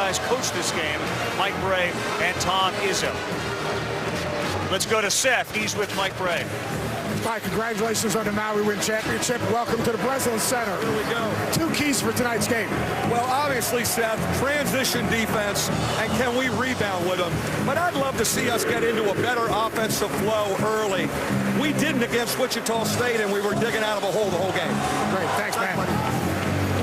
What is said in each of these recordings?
Guys coach this game, Mike Bray and Tom Izzo. Let's go to Seth. He's with Mike Bray. Mike, congratulations on the Maui Win Championship. Welcome to the Breslin Center. Here we go. 2 keys for tonight's game. Well, obviously, Seth, transition defense, and can we rebound with them? But I'd love to see us get into a better offensive flow early. We didn't against Wichita State, and we were digging out of a hole the whole game. Great. Thanks, man.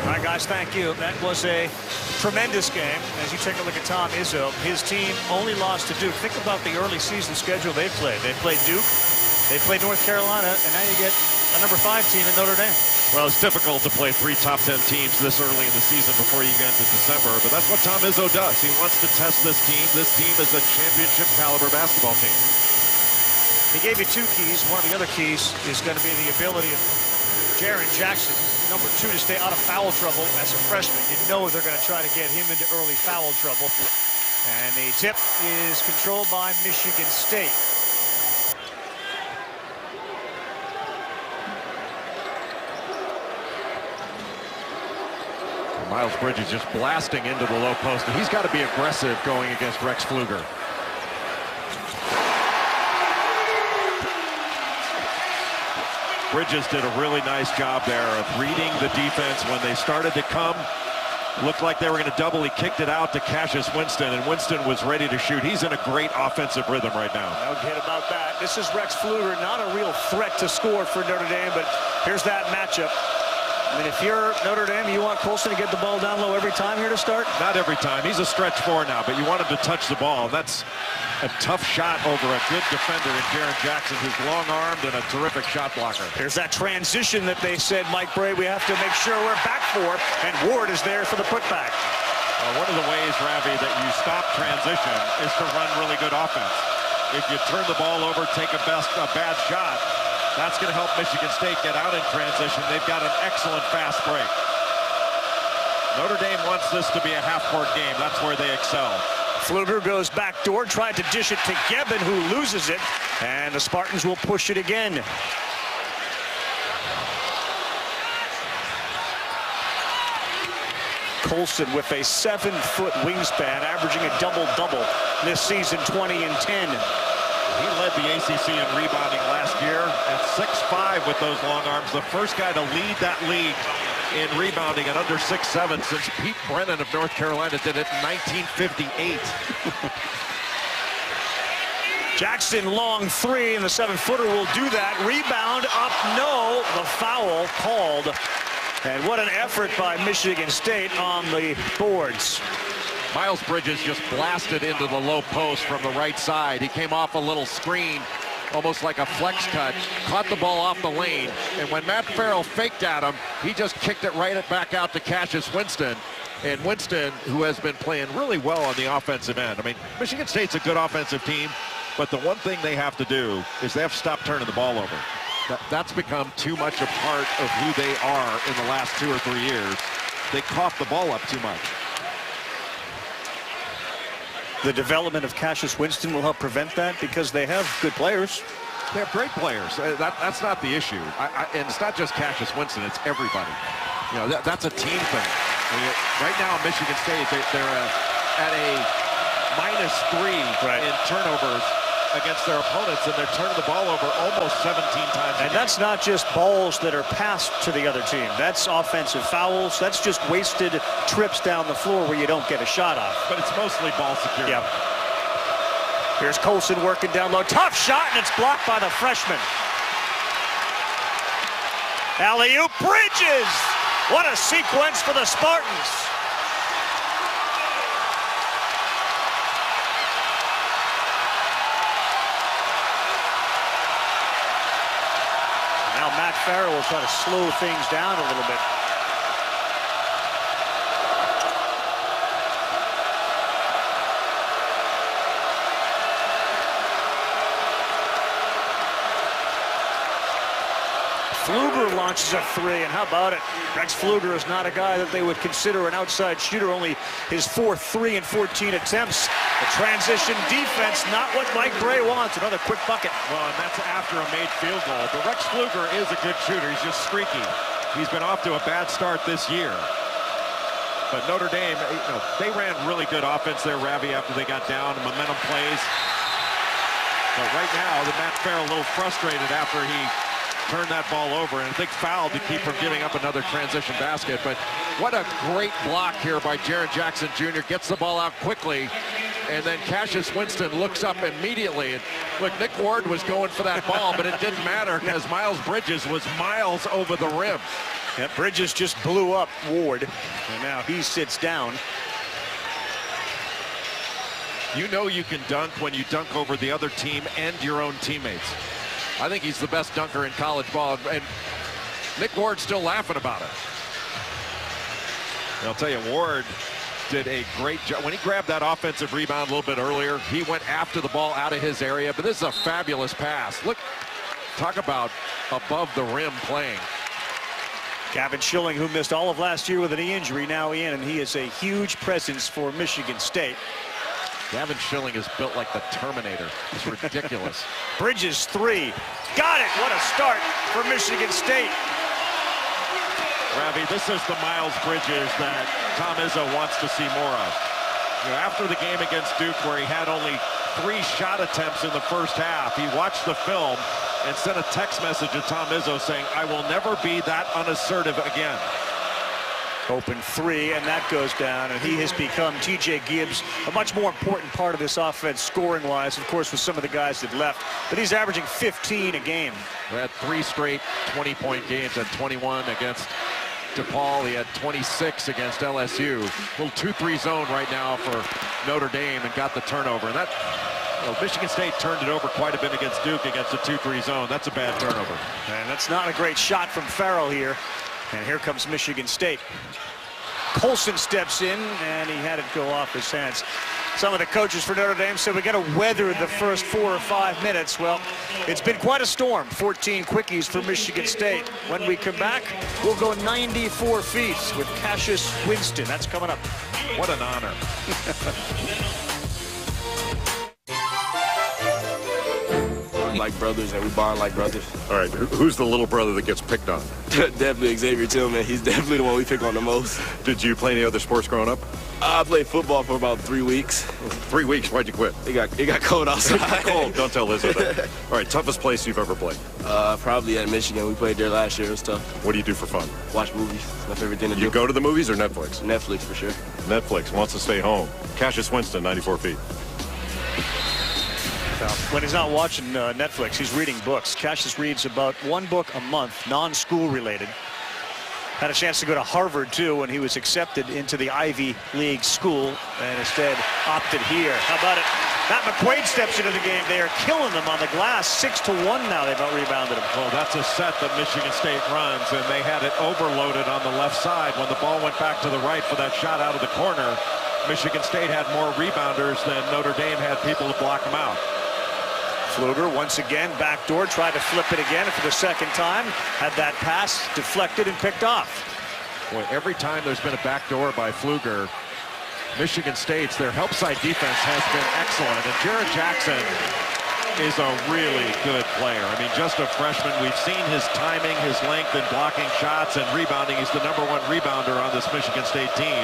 All right, guys, thank you. That was a tremendous game. As you take a look at Tom Izzo, his team only lost to Duke. Think about the early season schedule they played. They played Duke, they played North Carolina, and now you get a number 5 team in Notre Dame. Well, it's difficult to play 3 top 10 teams this early in the season before you get into December, but that's what Tom Izzo does. He wants to test this team. This team is a championship caliber basketball team. He gave you 2 keys. One of the other keys is going to be the ability of Jaren Jackson, number 2, to stay out of foul trouble as a freshman. You know they're going to try to get him into early foul trouble. And the tip is controlled by Michigan State. Miles Bridges just blasting into the low post, and he's got to be aggressive going against Rex Pfluger. Bridges did a really nice job there of reading the defense when they started to come. Looked like they were going to double. He kicked it out to Cassius Winston, and Winston was ready to shoot. He's in a great offensive rhythm right now. No kid about that. This is Rex Pfluger, not a real threat to score for Notre Dame, but here's that matchup. I mean, if you're Notre Dame, you want Colson to get the ball down low every time here to start? Not every time. He's a stretch 4 now, but you want him to touch the ball. And that's a tough shot over a good defender in Jaren Jackson, who's long-armed and a terrific shot blocker. There's that transition that they said, Mike Bray, we have to make sure we're back for, and Ward is there for the putback. One of the ways, Ravi, that you stop transition is to run really good offense. If you turn the ball over, take a bad shot, that's going to help Michigan State get out in transition. They've got an excellent fast break. Notre Dame wants this to be a half-court game. That's where they excel. Pfluger goes backdoor, tried to dish it to Gebbin, who loses it, and the Spartans will push it again. Colson with a 7-foot wingspan, averaging a double-double this season, 20 and 10. He led the ACC in rebounding last year at 6'5" with those long arms. The first guy to lead that league in rebounding at under 6'7" since Pete Brennan of North Carolina did it in 1958. Jackson, long 3, and the 7-footer will do that. Rebound up, no. The foul called. And what an effort by Michigan State on the boards. Miles Bridges just blasted into the low post from the right side. He came off a little screen, almost like a flex cut, caught the ball off the lane, and when Matt Farrell faked at him, he just kicked it right back out to Cassius Winston. And Winston, who has been playing really well on the offensive end. I mean, Michigan State's a good offensive team, but the one thing they have to do is they have to stop turning the ball over. That's become too much a part of who they are in the last 2 or 3 years. They cough the ball up too much. The development of Cassius Winston will help prevent that because they have good players. They have great players. That's not the issue. And it's not just Cassius Winston, it's everybody. You know, that's a team thing. I mean, right now, Michigan State, they're at a -3 in turnovers against their opponents, and they're turning the ball over almost 17 times. And that's not just balls that are passed to the other team. That's offensive fouls. That's just wasted trips down the floor where you don't get a shot off. But it's mostly ball security. Yep. Here's Colson working down low. Tough shot, and it's blocked by the freshman. Alley-oop, Bridges! What a sequence for the Spartans. Now Matt Farrell will try to slow things down a little bit. Pfluger launches a 3, and how about it? Rex Pfluger is not a guy that they would consider an outside shooter, only his 4th 3 in 14 attempts. The transition defense, not what Mike Bray wants. Another quick bucket. Well, and that's after a made field goal. But Rex Pfluger is a good shooter. He's just streaky. He's been off to a bad start this year. But Notre Dame, they ran really good offense there, Ravi, after they got down, and momentum plays. But right now, Matt Farrell a little frustrated after he turned that ball over, and a big foul to keep from giving up another transition basket. But what a great block here by Jaren Jackson Jr. Gets the ball out quickly, and then Cassius Winston looks up immediately. And look, Nick Ward was going for that ball, but it didn't matter because Miles Bridges was miles over the rim. Yeah, Bridges just blew up Ward, and now he sits down. You know you can dunk when you dunk over the other team and your own teammates. I think he's the best dunker in college ball, and Nick Ward's still laughing about it. I'll tell you, Ward did a great job. When he grabbed that offensive rebound a little bit earlier, he went after the ball out of his area, but this is a fabulous pass. Look, talk about above the rim playing. Gavin Schilling, who missed all of last year with a knee injury, now in, and he is a huge presence for Michigan State. Gavin Schilling is built like the Terminator. It's ridiculous. Bridges three. Got it. What a start for Michigan State. Ravi, this is the Miles Bridges that Tom Izzo wants to see more of. After the game against Duke, where he had only 3 shot attempts in the first half, he watched the film and sent a text message to Tom Izzo saying, "I will never be that unassertive again." Open three, and that goes down, and he has become, TJ Gibbs, a much more important part of this offense scoring-wise, of course, with some of the guys that left. But he's averaging 15 a game. We had 3 straight 20-point games at 21 against DePaul. He had 26 against LSU. Little 2-3 zone right now for Notre Dame, and got the turnover. And that, Michigan State turned it over quite a bit against Duke against the 2-3 zone. That's a bad turnover. And that's not a great shot from Farrell here. And here comes Michigan State. Colson steps in, and he had it go off his hands. Some of the coaches for Notre Dame said we got to weather the first 4 or 5 minutes. Well, it's been quite a storm. 14 quickies for Michigan State. When we come back, we'll go 94 feet with Cassius Winston. That's coming up. What an honor. Like brothers, and we bond like brothers. All right, who's the little brother that gets picked on? Definitely Xavier Tillman. He's definitely the one we pick on the most. Did you play any other sports growing up? I played football for about 3 weeks. 3 weeks? Why'd you quit? It got cold outside. Cold. Don't tell Liz that. All right, toughest place you've ever played? Probably at Michigan. We played there last year. It was tough. What do you do for fun? Watch movies. It's my favorite thing to do. You go to the movies or Netflix? Netflix for sure. Netflix wants to stay home. Cassius Winston, 94 feet. When he's not watching Netflix, he's reading books. Cassius reads about 1 book a month, non-school related. Had a chance to go to Harvard, too, when he was accepted into the Ivy League school, and instead opted here. How about it? Matt McQuaid steps into the game. They are killing them on the glass. 6-1 now. They've out-rebounded him. Well, that's a set that Michigan State runs, and they had it overloaded on the left side. When the ball went back to the right for that shot out of the corner, Michigan State had more rebounders than Notre Dame had people to block them out. Pfluger once again, backdoor, tried to flip it again for the second time. Had that pass deflected and picked off. Boy, every time there's been a backdoor by Pfluger, Michigan State's, their help side defense has been excellent. And Jaren Jackson is a really good player. I mean, just a freshman. We've seen his timing, his length in blocking shots and rebounding. He's the #1 rebounder on this Michigan State team.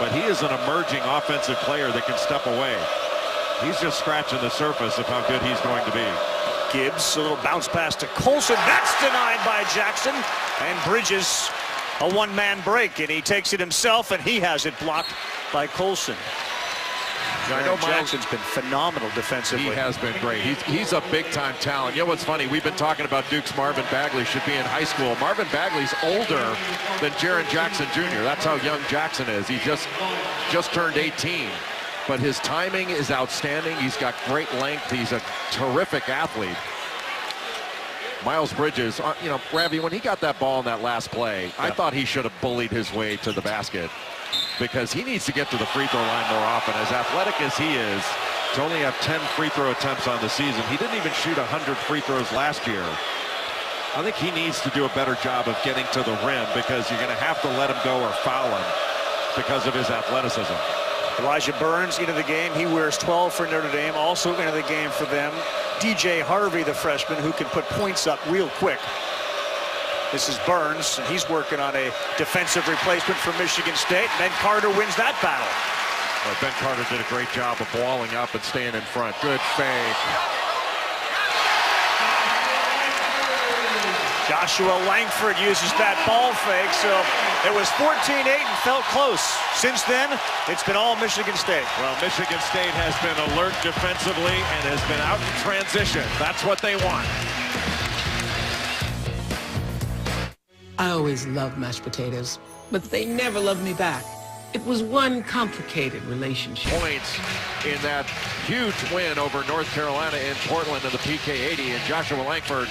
But he is an emerging offensive player that can step away. He's just scratching the surface of how good he's going to be. Gibbs, a little bounce pass to Colson. That's denied by Jackson. And Bridges, a one-man break, and he takes it himself, and he has it blocked by Colson. I know Jackson's been phenomenal defensively. He has been great. He's a big-time talent. You know what's funny? We've been talking about Duke's Marvin Bagley should be in high school. Marvin Bagley's older than Jaren Jackson Jr. That's how young Jackson is. He just turned 18. But his timing is outstanding. He's got great length. He's a terrific athlete. Miles Bridges, Ravi, when he got that ball in that last play, I thought he should have bullied his way to the basket because he needs to get to the free throw line more often. As athletic as he is, to only have 10 free throw attempts on the season. He didn't even shoot 100 free throws last year. I think he needs to do a better job of getting to the rim because you're going to have to let him go or foul him because of his athleticism. Elijah Burns into the game. He wears 12 for Notre Dame. Also into the game for them, DJ Harvey, the freshman, who can put points up real quick. This is Burns, and he's working on a defensive replacement for Michigan State. And then Carter wins that battle. Well, Ben Carter did a great job of walling up and staying in front. Good fake. Joshua Langford uses that ball fake, so it was 14-8 and felt close. Since then, it's been all Michigan State. Well, Michigan State has been alert defensively and has been out in transition. That's what they want. I always loved mashed potatoes, but they never loved me back. It was one complicated relationship. Points in that huge win over North Carolina in Portland in the PK80, and Joshua Langford,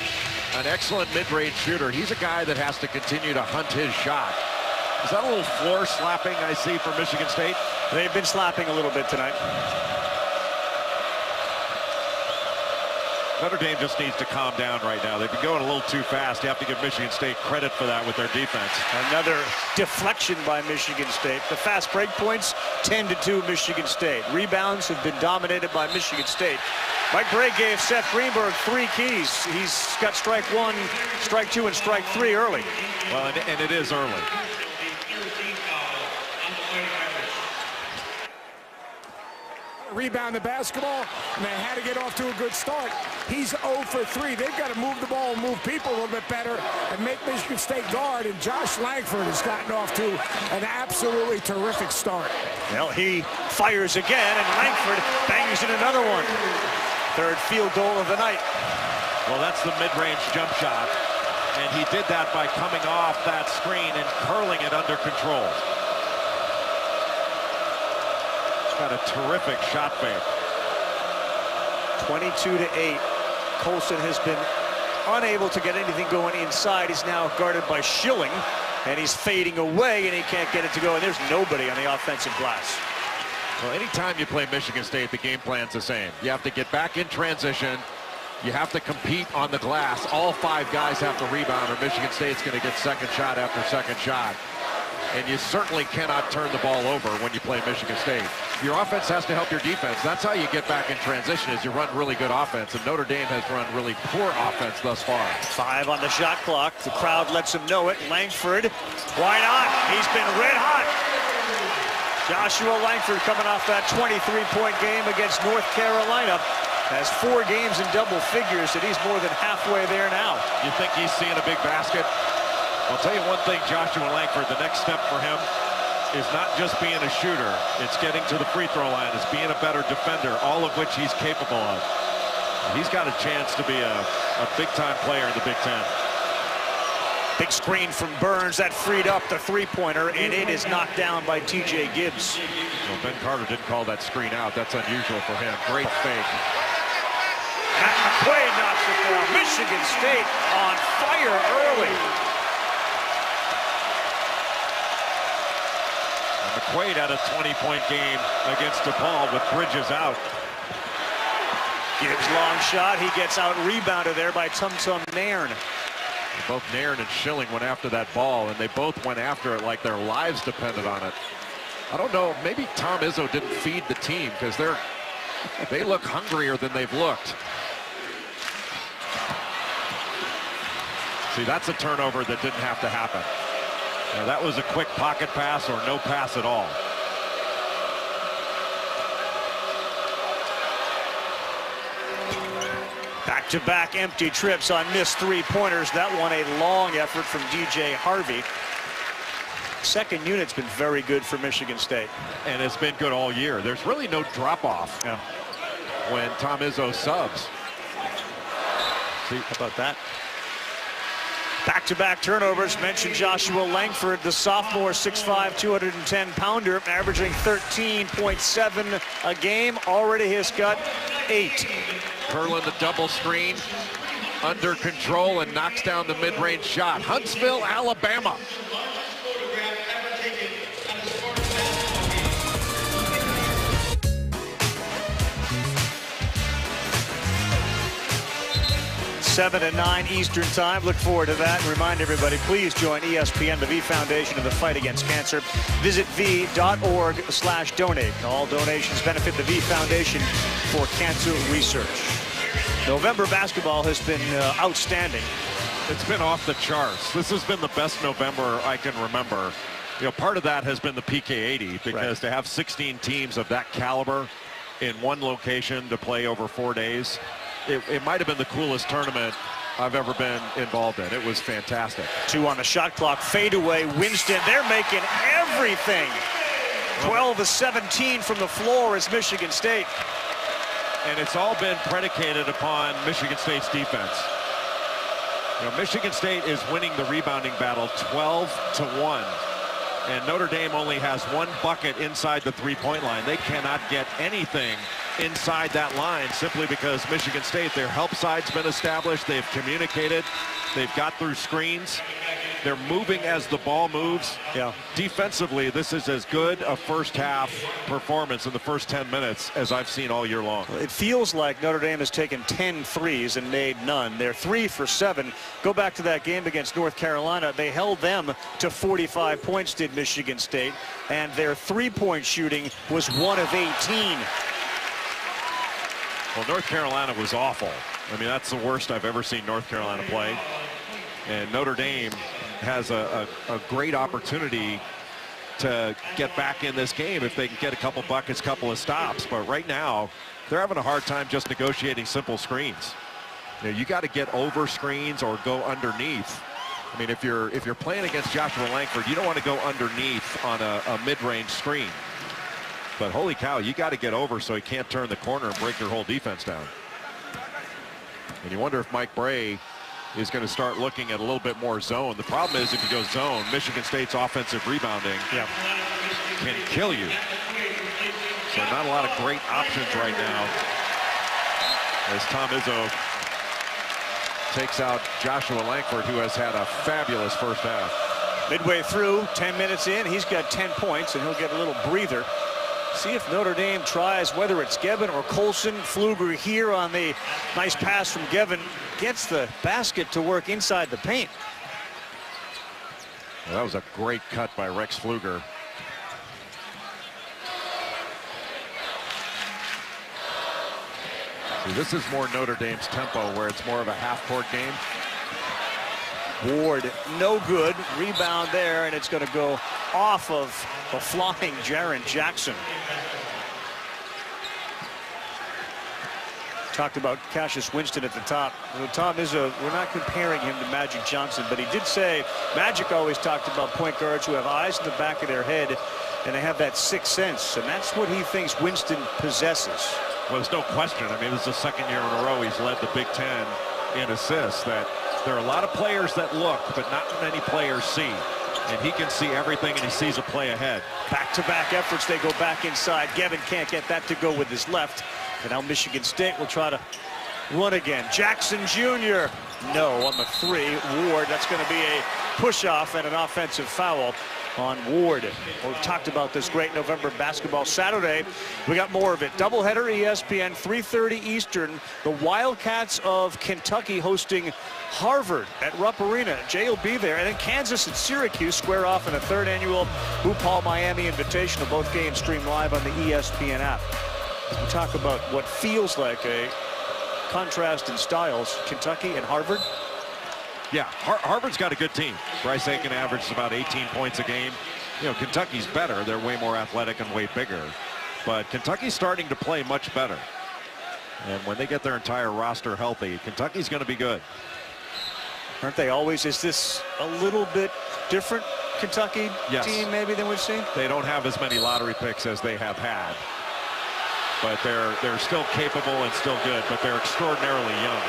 an excellent mid-range shooter. He's a guy that has to continue to hunt his shot. Is that a little floor slapping I see for Michigan State? They've been slapping a little bit tonight. Notre Dame just needs to calm down right now. They've been going a little too fast. You have to give Michigan State credit for that with their defense. Another deflection by Michigan State. The fast break points, 10-2 Michigan State. Rebounds have been dominated by Michigan State. Mike Bray gave Seth Greenberg 3 keys. He's got strike 1, strike 2, and strike 3 early. Well, and it is early. Rebound the basketball, and they had to get off to a good start. He's 0 for 3. They've got to move the ball and move people a little bit better and make Michigan State guard, and Josh Langford has gotten off to an absolutely terrific start. Well, he fires again, and Langford bangs in another one. Third field goal of the night. Well, that's the mid-range jump shot, and he did that by coming off that screen and curling it under control. Got a terrific shot fake. 22-8. Colson has been unable to get anything going inside. He's now guarded by Schilling, and he's fading away, and he can't get it to go, and there's nobody on the offensive glass. Well, anytime you play Michigan State, the game plan's the same. You have to get back in transition. You have to compete on the glass. All 5 guys have to rebound, or Michigan State's going to get second shot after second shot. And you certainly cannot turn the ball over when you play Michigan State. Your offense has to help your defense. That's how you get back in transition, is you run really good offense. And Notre Dame has run really poor offense thus far. 5 on the shot clock. The crowd lets him know it. Langford, why not? He's been red hot. Joshua Langford, coming off that 23-point game against North Carolina, has 4 games in double figures, and he's more than halfway there now. You think he's seeing a big basket? I'll tell you one thing, Joshua Langford, the next step for him is not just being a shooter. It's getting to the free throw line. It's being a better defender, all of which he's capable of. He's got a chance to be a big-time player in the Big Ten. Big screen from Burns. That freed up the three-pointer, and it is knocked down by T.J. Gibbs. Well, Ben Carter didn't call that screen out. That's unusual for him. Great fake. Matt McQuaid knocks it down. Michigan State on fire early. McQuaid had a 20-point game against DePaul with Bridges out. Gibbs long shot. He gets out rebounded there by Tum Nairn. Both Nairn and Schilling went after that ball, and they both went after it like their lives depended on it. I don't know, maybe Tom Izzo didn't feed the team because they look hungrier than they've looked. See, that's a turnover that didn't have to happen. Now, that was a quick pocket pass or no pass at all. Back-to-back empty trips on missed three-pointers. That one a long effort from DJ Harvey. Second unit's been very good for Michigan State. And it's been good all year. There's really no drop-off when Tom Izzo subs. See, how about that? Back-to-back turnovers. Mentioned Joshua Langford, the sophomore, 6'5", 210-pounder, averaging 13.7 a game. Already has got 8. Curlin the double screen, under control, and knocks down the mid-range shot. Huntsville, Alabama. Seven to 9 Eastern time. Look forward to that. And remind everybody, please join ESPN, the V Foundation, in the fight against cancer. Visit v.org/donate. All donations benefit the V Foundation for cancer research. November basketball has been outstanding. It's been off the charts. This has been the best November I can remember. You know, part of that has been the PK80 because to have 16 teams of that caliber in one location to play over 4 days, it might have been the coolest tournament I've ever been involved in. It was fantastic. 2 on the shot clock. Fadeaway. Winston. They're making everything. 12 of 17 from the floor is Michigan State. And it's all been predicated upon Michigan State's defense. You know, Michigan State is winning the rebounding battle 12-1. And Notre Dame only has 1 bucket inside the three-point line. They cannot get anything inside that line simply because Michigan State, their help side's been established. They've communicated. They've got through screens. They're moving as the ball moves. Yeah. Defensively, this is as good a first half performance in the first 10 minutes as I've seen all year long. It feels like Notre Dame has taken 10 threes and made none. They're 3 for 7. Go back to that game against North Carolina. They held them to 45 points, did Michigan State, and their three-point shooting was 1 of 18. Well, North Carolina was awful. I mean, that's the worst I've ever seen North Carolina play. And Notre Dame has a great opportunity to get back in this game if they can get a couple buckets, couple of stops. But right now, they're having a hard time just negotiating simple screens. You know, you got to get over screens or go underneath. I mean, if you're playing against Joshua Langford, you don't want to go underneath on a mid-range screen. But holy cow, you got to get over so he can't turn the corner and break your whole defense down. And you wonder if Mike Bray is going to start looking at a little bit more zone. The problem is if you go zone, Michigan State's offensive rebounding can kill you. So not a lot of great options right now as Tom Izzo takes out Joshua Langford, who has had a fabulous first half. Midway through, 10 minutes in, he's got 10 points, and he'll get a little breather. See if Notre Dame tries, whether it's Gevin or Colson. Pfluger here on the nice pass from Gevin. Gets the basket to work inside the paint. Well, that was a great cut by Rex Pfluger. See, this is more Notre Dame's tempo, where it's more of a half-court game. Ward, no good. Rebound there, and it's going to go off of a flying Jaren Jackson. Talked about Cassius Winston at the top. Tom Izzo, we're not comparing him to Magic Johnson, but he did say Magic always talked about point guards who have eyes in the back of their head, and they have that sixth sense, and that's what he thinks Winston possesses. Well, there's no question. I mean, this is the second year in a row he's led the Big Ten in assists. That there are a lot of players that look, but not many players see. And he can see everything, and he sees a play ahead. Back-to-back efforts. They go back inside. Gevin can't get that to go with his left. And now Michigan State will try to run again. Jackson Jr. No on the 3. Ward, that's going to be a push-off and an offensive foul on Ward. We've talked about this great November basketball. Saturday, we got more of it. Doubleheader ESPN, 3:30 Eastern. The Wildcats of Kentucky hosting Harvard at Rupp Arena. Jay will be there. And then Kansas and Syracuse square off in the 3rd annual Hoop Hall Miami Invitational. Both games streamed live on the ESPN app. We talk about what feels like a contrast in styles. Kentucky and Harvard. Yeah, Harvard's got a good team. Bryce Aiken averages about 18 points a game. You know, Kentucky's better. They're way more athletic and way bigger. But Kentucky's starting to play much better. And when they get their entire roster healthy, Kentucky's going to be good. Aren't they always? Is this a little bit different Kentucky team maybe than we've seen? They don't have as many lottery picks as they have had. But they're still capable and still good, but they're extraordinarily young.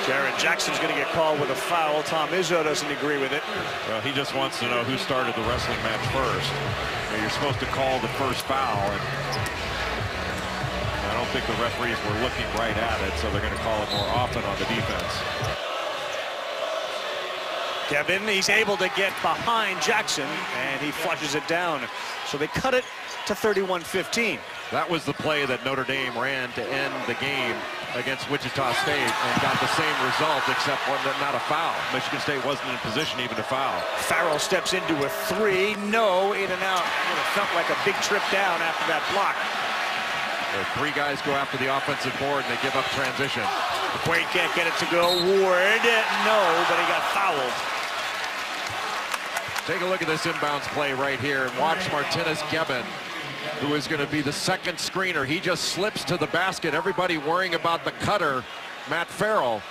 Jaren Jackson's going to get called with a foul. Tom Izzo doesn't agree with it. Well, he just wants to know who started the wrestling match first. You know, you're supposed to call the first foul, and I don't think the referees were looking right at it, so they're going to call it more often on the defense. Kevin, he's able to get behind Jackson, and he flushes it down. So they cut it to 31-15. That was the play that Notre Dame ran to end the game against Wichita State and got the same result, except one that not a foul. Michigan State wasn't in position even to foul. Farrell steps into a 3. No, in and out. It felt like a big trip down after that block. Three guys go after the offensive board, and they give up transition. Wade can't get it to go. Ward, no, but he got fouled. Take a look at this inbounds play right here, and watch Martinez Gebben, who is going to be the second screener. He just slips to the basket. Everybody worrying about the cutter, Matt Farrell,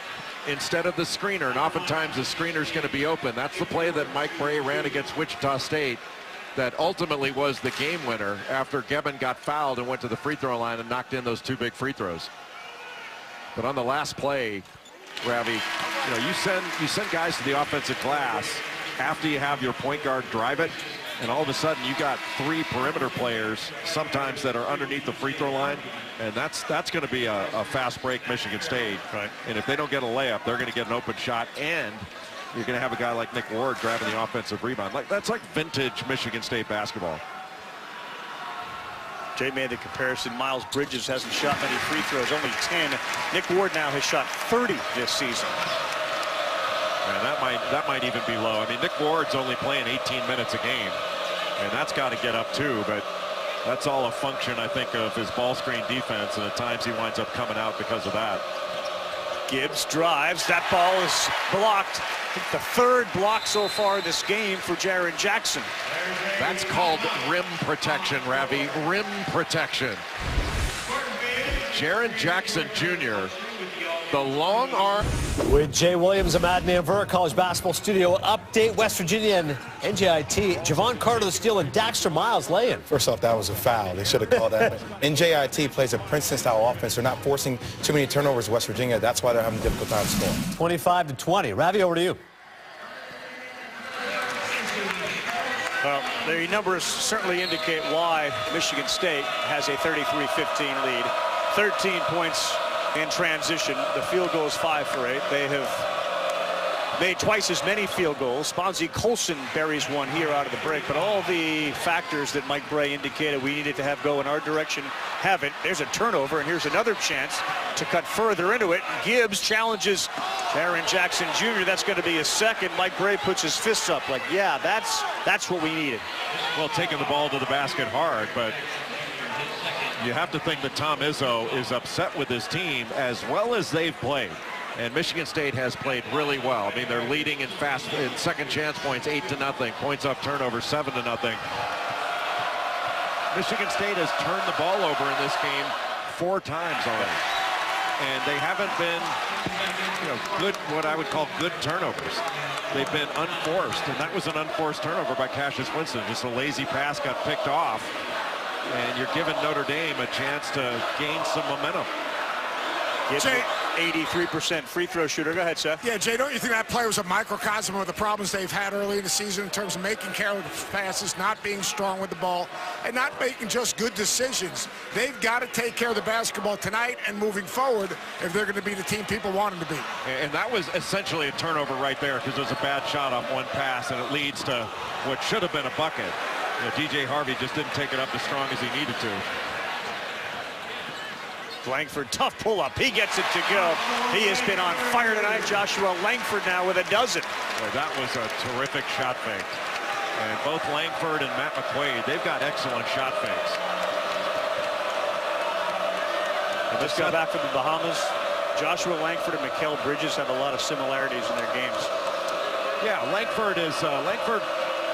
instead of the screener, and oftentimes the screener's going to be open. That's the play that Mike Bray ran against Wichita State that ultimately was the game winner after Gebben got fouled and went to the free throw line and knocked in those two big free throws. But on the last play, Ravi, you know, you send guys to the offensive glass after you have your point guard drive it, and all of a sudden you got three perimeter players sometimes that are underneath the free throw line, and that's going to be a fast break Michigan State. Right. And if they don't get a layup, they're going to get an open shot, and you're going to have a guy like Nick Ward grabbing the offensive rebound. That's like vintage Michigan State basketball. Jay made the comparison. Miles Bridges hasn't shot many free throws, only 10. Nick Ward now has shot 30 this season. And that might even be low. I mean, Nick Ward's only playing 18 minutes a game, and that's got to get up too. But that's all a function, I think, of his ball screen defense, and at times he winds up coming out because of that. Gibbs drives. That ball is blocked. I think the third block so far this game for Jaren Jackson. That's called rim protection, Ravi. Rim protection. Jaren Jackson Jr., the long arm. With Jay Williams, I'm at Namvura College Basketball Studio update. West Virginia and NJIT. Javon Carter the steal and Daxter Miles laying. First off, that was a foul. They should have called that. NJIT plays a Princeton-style offense. They're not forcing too many turnovers. West Virginia. That's why they're having a difficult time scoring. 25-20. Ravi, over to you. Well, the numbers certainly indicate why Michigan State has a 33-15 lead. 13 points in transition. The field goal is 5 for 8. They have made twice as many field goals. Sponzie Colson buries one here out of the break, but all the factors that Mike Bray indicated we needed to have go in our direction haven't. There's a turnover, and here's another chance to cut further into it. Gibbs challenges Jaren Jackson Jr. That's going to be his second. Mike Bray puts his fists up like, yeah, that's what we needed. Well, taking the ball to the basket hard, but you have to think that Tom Izzo is upset with his team as well as they've played. And Michigan State has played really well. I mean, they're leading in second chance points 8-0, points off turnover 7-0. Michigan State has turned the ball over in this game 4 times already. And they haven't been, good, what I would call good turnovers. They've been unforced, and that was an unforced turnover by Cassius Winston. Just a lazy pass got picked off. And you're giving Notre Dame a chance to gain some momentum. Jay, 83% free throw shooter. Go ahead, Seth. Yeah, Jay, don't you think that play was a microcosm of the problems they've had early in the season in terms of making careless passes, not being strong with the ball, and not making just good decisions? They've got to take care of the basketball tonight and moving forward if they're going to be the team people want them to be. And that was essentially a turnover right there because there's a bad shot off one pass, and it leads to what should have been a bucket. DJ Harvey just didn't take it up as strong as he needed to. Langford, tough pull-up. He gets it to go. He has been on fire tonight. Joshua Langford now with a dozen. Boy, that was a terrific shot fake. And both Langford and Matt McQuaid, they've got excellent shot fakes. They just got back from the Bahamas. Joshua Langford and Mikal Bridges have a lot of similarities in their games. Yeah, Langford is Langford.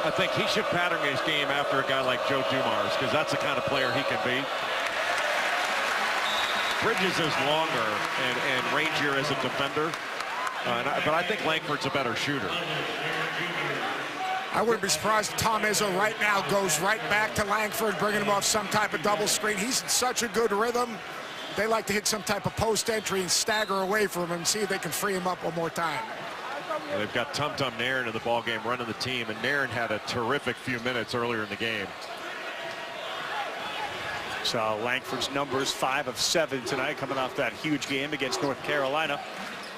I think he should pattern his game after a guy like Joe Dumars, because that's the kind of player he can be. Bridges is longer and rangier as a defender, but I think Langford's a better shooter. I wouldn't be surprised if Tom Izzo right now goes right back to Langford, bringing him off some type of double screen. He's in such a good rhythm. They like to hit some type of post entry and stagger away from him and see if they can free him up one more time. They've got Tum Tum Nairn in the ball game running the team, and Nairn had a terrific few minutes earlier in the game. So Langford's numbers 5 of 7 tonight, coming off that huge game against North Carolina.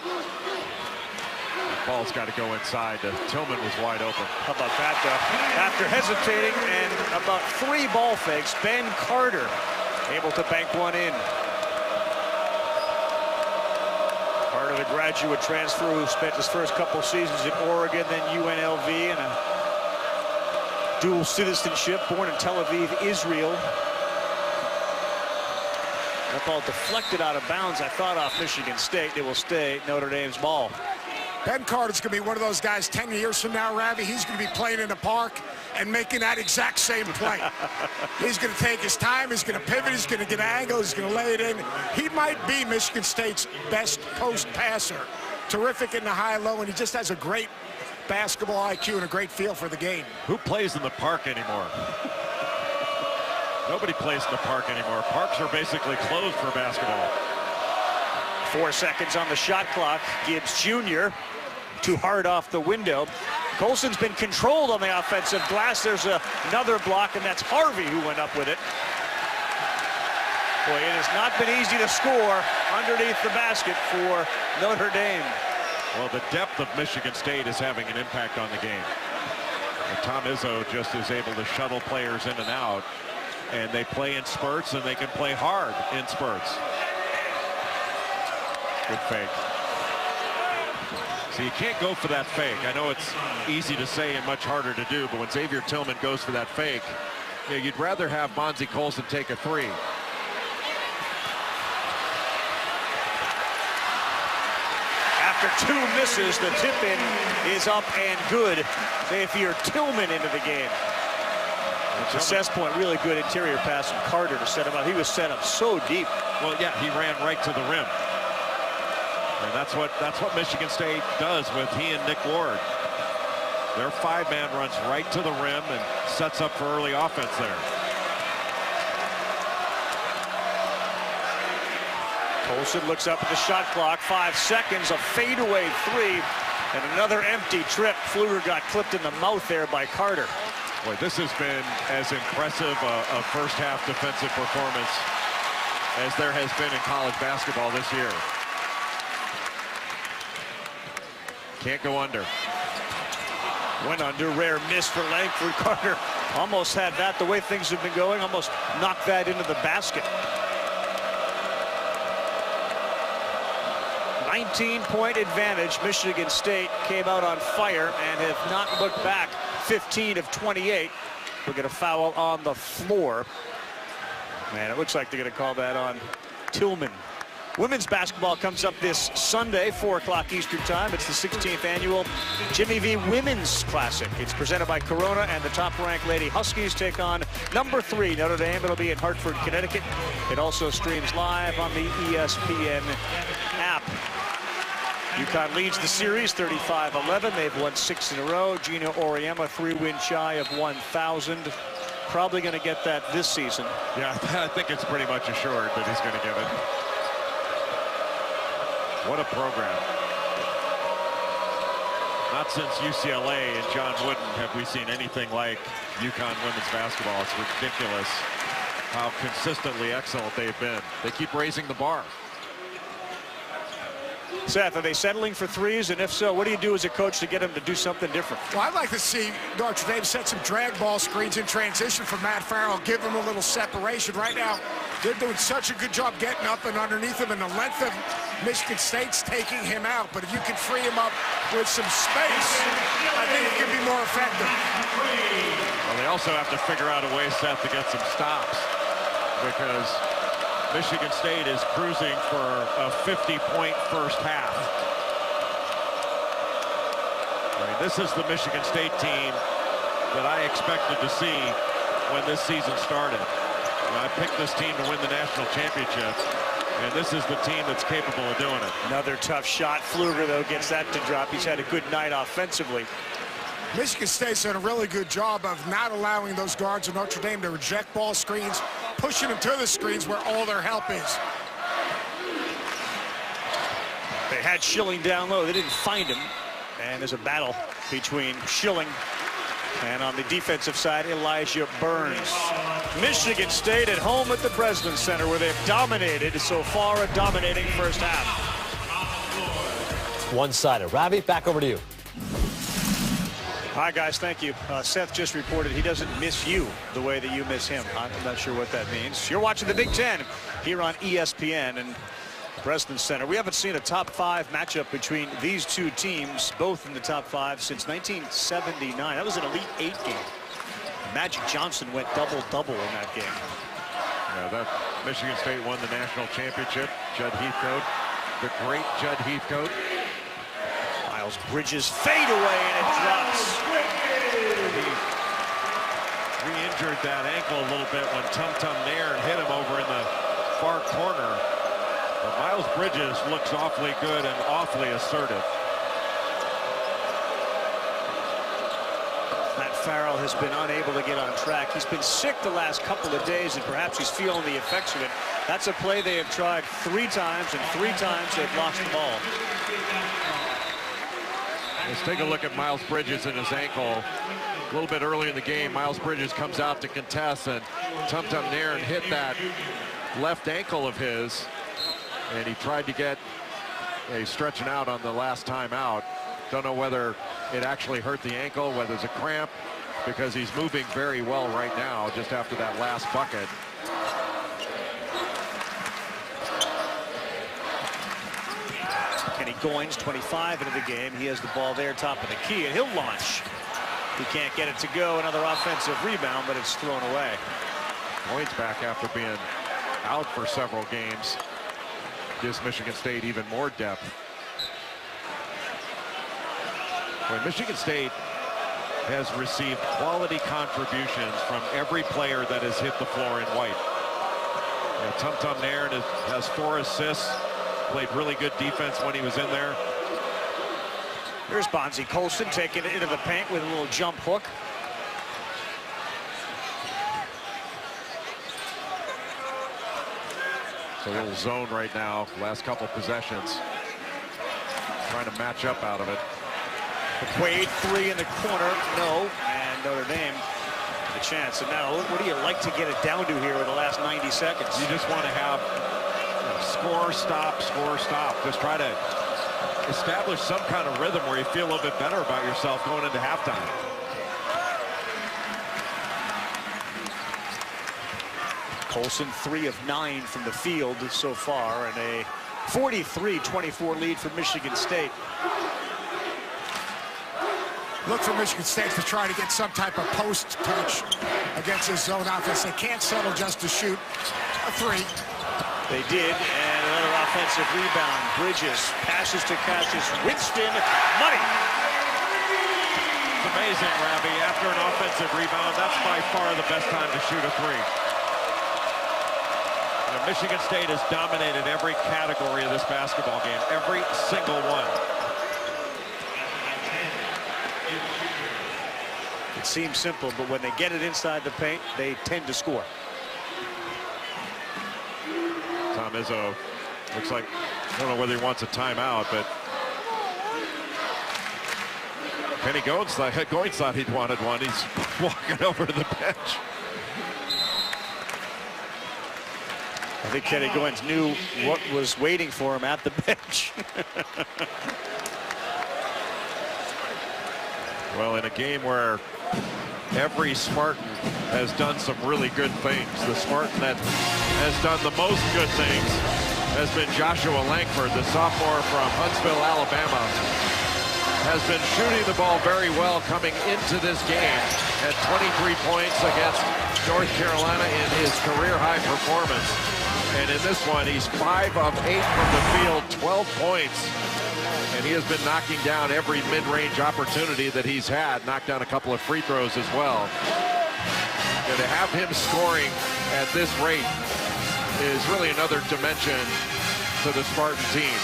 The ball's got to go inside. Tillman was wide open. How about that, though? After hesitating and about 3 ball fakes, Ben Carter able to bank one in. Carter, the graduate transfer who spent his first couple seasons at Oregon, then UNLV, and a dual citizenship, born in Tel Aviv, Israel. That ball deflected out of bounds, I thought, off Michigan State. It will stay Notre Dame's ball. Ben Carter's going to be one of those guys 10 years from now, Ravi. He's going to be playing in the park and making that exact same play. He's going to take his time. He's going to pivot. He's going to get an angle. He's going to lay it in. He might be Michigan State's best post passer. Terrific in the high-low, and he just has a great basketball IQ and a great feel for the game. Who plays in the park anymore? Nobody plays in the park anymore. Parks are basically closed for basketball. 4 seconds on the shot clock. Gibbs Jr. too hard off the window. Colson's been controlled on the offensive glass. There's another block, and that's Harvey who went up with it. Boy, it has not been easy to score underneath the basket for Notre Dame. Well, the depth of Michigan State is having an impact on the game. And Tom Izzo just is able to shuttle players in and out, and they play in spurts, and they can play hard in spurts. Good fake. So you can't go for that fake. I know it's easy to say and much harder to do, but when Xavier Tillman goes for that fake, you know, you'd rather have Bonzie Colson take a three. After 2 misses, the tip-in is up and good. Xavier Tillman into the game. To Seth's point, really good interior pass from Carter to set him up. He was set up so deep. Well, yeah, he ran right to the rim. And that's what Michigan State does with he and Nick Ward. Their 5-man runs right to the rim and sets up for early offense there. Colson looks up at the shot clock. 5 seconds, a fadeaway 3, and another empty trip. Pfluger got clipped in the mouth there by Carter. Boy, this has been as impressive a first-half defensive performance as there has been in college basketball this year. Can't go under. Went under, rare miss for Langford. Carter almost had that, the way things have been going, almost knocked that into the basket. 19-point advantage. Michigan State came out on fire and have not looked back. 15 of 28. We'll get a foul on the floor. Man, it looks like they're going to call that on Tillman. Women's basketball comes up this Sunday, 4 o'clock Eastern time. It's the 16th annual Jimmy V Women's Classic. It's presented by Corona, and the top-ranked Lady Huskies take on number 3 Notre Dame. It'll be in Hartford, Connecticut. It also streams live on the ESPN app. UConn leads the series 35-11. They've won 6 in a row. Gino Auriemma 3-win shy of 1,000. Probably going to get that this season. Yeah, I think it's pretty much assured that he's going to get it. What a program. Not since UCLA and John Wooden have we seen anything like UConn women's basketball. It's ridiculous how consistently excellent they've been. They keep raising the bar. Seth, are they settling for threes? And if so, what do you do as a coach to get them to do something different? Well, I'd like to see Notre Dame set some drag ball screens in transition for Matt Farrell, give him a little separation. Right now, they're doing such a good job getting up and underneath him, and the length of Michigan State's taking him out. But if you can free him up with some space, I think it can be more effective. Well, they also have to figure out a way, Seth, to get some stops, because Michigan State is cruising for a 50-point first half. I mean, this is the Michigan State team that I expected to see when this season started. I picked this team to win the national championship, and this is the team that's capable of doing it. Another tough shot. Pfluger, though, gets that to drop. He's had a good night offensively. Michigan State's done a really good job of not allowing those guards of Notre Dame to reject ball screens, pushing them to the screens where all their help is. They had Schilling down low. They didn't find him. And there's a battle between Schilling and on the defensive side, Elijah Burns. Michigan State at home at the Breslin Center, where they've dominated so far, a dominating first half. One-sided. Ravi, back over to you. Hi, guys. Thank you. Seth just reported he doesn't miss you the way that you miss him. I'm not sure what that means. You're watching the Big Ten here on ESPN and Breslin Center. We haven't seen a top 5 matchup between these two teams, both in the top 5, since 1979. That was an Elite 8 game. Magic Johnson went double-double in that game. Yeah, that Michigan State won the national championship. Judd Heathcote, the great Judd Heathcote. Miles Bridges fade away and it drops. He re-injured that ankle a little bit when Tum Nairn hit him over in the far corner. But Miles Bridges looks awfully good and awfully assertive. Matt Farrell has been unable to get on track. He's been sick the last couple of days, and perhaps he's feeling the effects of it. That's a play they have tried 3 times, and 3 times they've lost the ball. Let's take a look at Miles Bridges and his ankle. A little bit early in the game, Miles Bridges comes out to contest, and Tum Nairn hit that left ankle of his, and he tried to get a stretching out on the last time out. Don't know whether it actually hurt the ankle, whether it's a cramp, because he's moving very well right now just after that last bucket. Kenny Goins, 25 into the game. He has the ball there, top of the key, and he'll launch. He can't get it to go. Another offensive rebound, but it's thrown away. Goins back after being out for several games. Gives Michigan State even more depth. When Michigan State has received quality contributions from every player that has hit the floor in white. Tum Nairn has 4 assists, played really good defense when he was in there. Here's Bonzie Colson taking it into the paint with a little jump hook. It's a little zone right now, last couple possessions. Trying to match up out of it. Quaid, 3 in the corner, no, and Notre Dame the chance. And now, what do you like to get it down to here in the last 90 seconds? You just want to have score, stop, score, stop. Just try to establish some kind of rhythm where you feel a little bit better about yourself going into halftime. Colson, 3 of 9 from the field so far, and a 43-24 lead for Michigan State. Look for Michigan State to try to get some type of post touch against this zone offense. They can't settle just to shoot a 3. They did, and another offensive rebound. Bridges passes to Cassius Winston. Money. It's amazing, Ravi. After an offensive rebound, that's by far the best time to shoot a 3. Now, Michigan State has dominated every category of this basketball game, every single one. It seems simple, but when they get it inside the paint, they tend to score. Tom Izzo looks like, I don't know whether he wants a timeout, but Kenny Goins thought he'd wanted one. He's walking over to the bench. I think Kenny Goins knew what was waiting for him at the bench. Well, in a game where every Spartan has done some really good things, the Spartan that has done the most good things has been Joshua Langford, the sophomore from Huntsville, Alabama. Has been shooting the ball very well coming into this game. Had 23 points against North Carolina in his career-high performance. And in this one, he's 5 of 8 from the field, 12 points. And he has been knocking down every mid-range opportunity that he's had. Knocked down a couple of free throws as well. And to have him scoring at this rate is really another dimension to the Spartan team.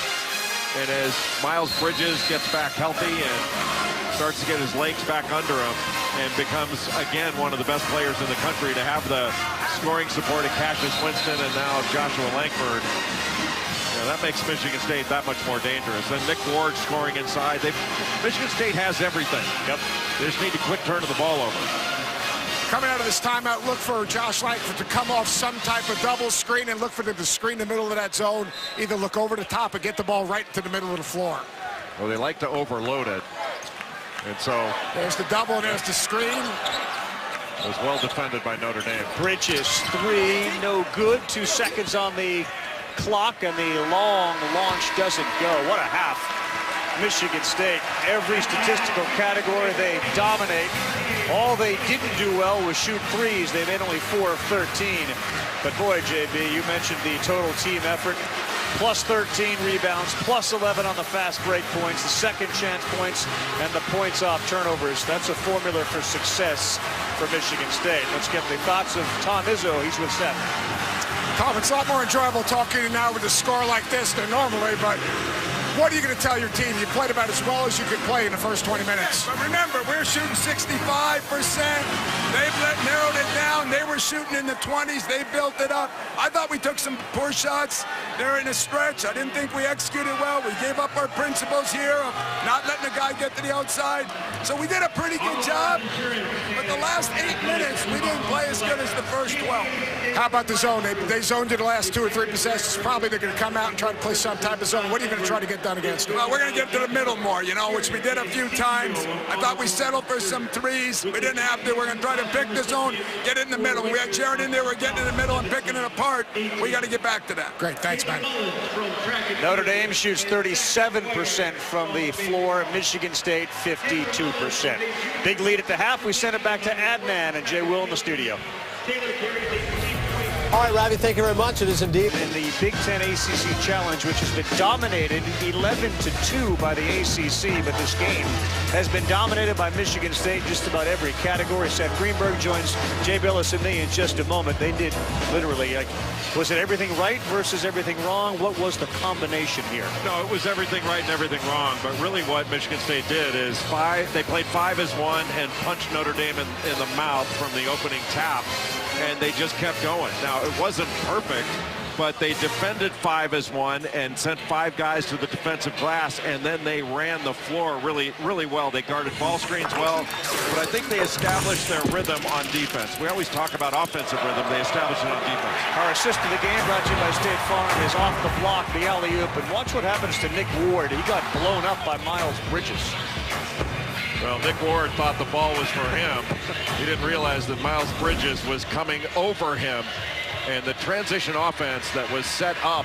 And as Miles Bridges gets back healthy and starts to get his legs back under him and becomes, again, one of the best players in the country, to have the scoring support of Cassius Winston and now Joshua Langford, that makes Michigan State that much more dangerous. And Nick Ward scoring inside. Michigan State has everything. Yep. They just need to quit turning the ball over. Coming out of this timeout, look for Josh Langford to come off some type of double screen and look for them to screen the middle of that zone. Either look over the top or get the ball right to the middle of the floor. Well, they like to overload it. And so there's the double and there's the screen. It was well defended by Notre Dame. Bridges, 3, no good. 2 seconds on the clock, and the long launch doesn't go. What a half Michigan State. Every statistical category, they dominate. All they didn't do well was shoot threes. They made only 4 of 13. But boy, JB, you mentioned the total team effort. Plus 13 rebounds, plus 11 on the fast break points, the second chance points, and the points off turnovers. That's a formula for success for Michigan State. Let's get the thoughts of Tom Izzo. He's with Seth. Tom, it's a lot more enjoyable talking to you now with a score like this than normally, but what are you going to tell your team? You played about as well as you could play in the first 20 minutes. But remember, we're shooting 65%. They've narrowed it down. They were shooting in the 20s. They built it up. I thought we took some poor shots there in a stretch. I didn't think we executed well. We gave up our principles here of not letting the guy get to the outside. So we did a pretty good job. But the last 8 minutes, we didn't play as good as the first 12. How about the zone? They zoned you the last 2 or 3 possessions. Probably they're going to come out and try to play some type of zone. What are you going to try to get done against them? Well, we're going to get to the middle more, you know, which we did a few times. I thought we settled for some threes. We didn't have to. We're going to try to pick the zone, get in the middle. We had Jared in there. We're getting in the middle and picking it apart. We got to get back to that. Great. Thanks, man. Notre Dame shoots 37% from the floor. Michigan State, 52%. Big lead at the half. We send it back to Adnan and Jay Will in the studio. All right, Ravi, thank you very much. It is indeed. In the Big Ten ACC Challenge, which has been dominated 11-2 by the ACC, but this game has been dominated by Michigan State just about every category. Seth Greenberg joins Jay Billis and me in just a moment. They did literally, was it everything right versus everything wrong? What was the combination here? No, it was everything right and everything wrong. But really what Michigan State did is they played 5 as 1 and punched Notre Dame in the mouth from the opening tap. And they just kept going. Now, it wasn't perfect, but they defended 5 as 1 and sent 5 guys to the defensive glass, and then they ran the floor really, really well. They guarded ball screens well, but I think they established their rhythm on defense. We always talk about offensive rhythm. They established it on defense. Our assist of the game brought to you by State Farm is off the block, the alley-oop, and watch what happens to Nick Ward. He got blown up by Miles Bridges. Well, Nick Ward thought the ball was for him. He didn't realize that Miles Bridges was coming over him. And the transition offense that was set up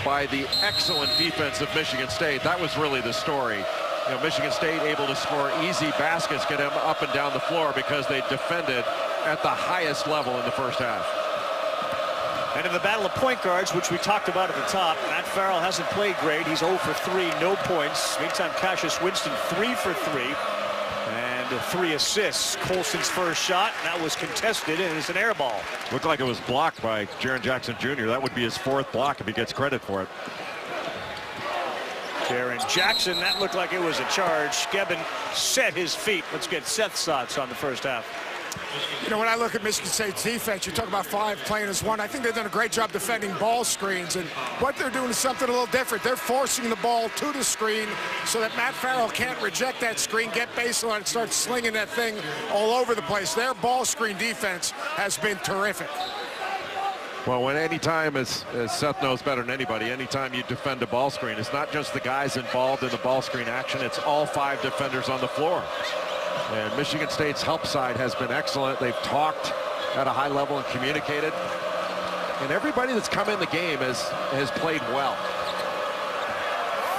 by the excellent defense of Michigan State, that was really the story. You know, Michigan State able to score easy baskets, get them up and down the floor because they defended at the highest level in the first half. And in the battle of point guards, which we talked about at the top, Matt Farrell hasn't played great. He's 0 for 3, no points. Meantime, Cassius Winston 3 for 3. And 3 assists. Colson's first shot, and that was contested, and it's an air ball. Looked like it was blocked by Jaren Jackson Jr. That would be his 4th block if he gets credit for it. Jaren Jackson, that looked like it was a charge. Gebben set his feet. Let's get Seth's thoughts on the first half. You know, when I look at Michigan State's defense, you talk about 5 playing as 1. I think they've done a great job defending ball screens, and what they're doing is something a little different. They're forcing the ball to the screen so that Matt Farrell can't reject that screen, get baseline, and start slinging that thing all over the place. Their ball screen defense has been terrific. Well, when anytime, as Seth knows better than anybody, anytime you defend a ball screen, it's not just the guys involved in the ball screen action, it's all 5 defenders on the floor. And Michigan State's help side has been excellent. They've talked at a high level and communicated. And everybody that's come in the game has played well.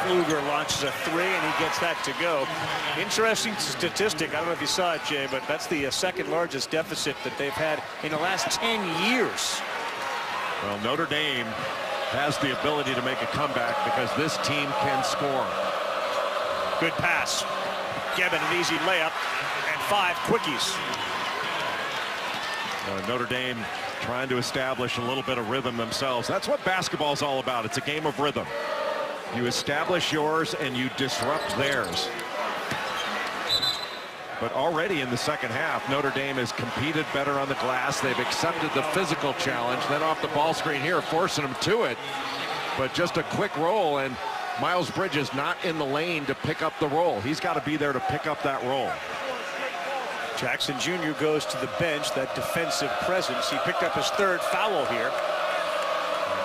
Pfluger launches a 3, and he gets that to go. Interesting statistic. I don't know if you saw it, Jay, but that's the second largest deficit that they've had in the last 10 years. Well, Notre Dame has the ability to make a comeback because this team can score. Good pass. Gebben an easy layup, and 5 quickies. Notre Dame trying to establish a little bit of rhythm themselves. That's what basketball is all about. It's a game of rhythm. You establish yours and you disrupt theirs. But already in the second half, Notre Dame has competed better on the glass. They've accepted the physical challenge. Then off the ball screen here, forcing them to it. But just a quick roll, and Miles Bridges not in the lane to pick up the roll. He's got to be there to pick up that roll. Jackson Jr. goes to the bench, that defensive presence. He picked up his 3rd foul here.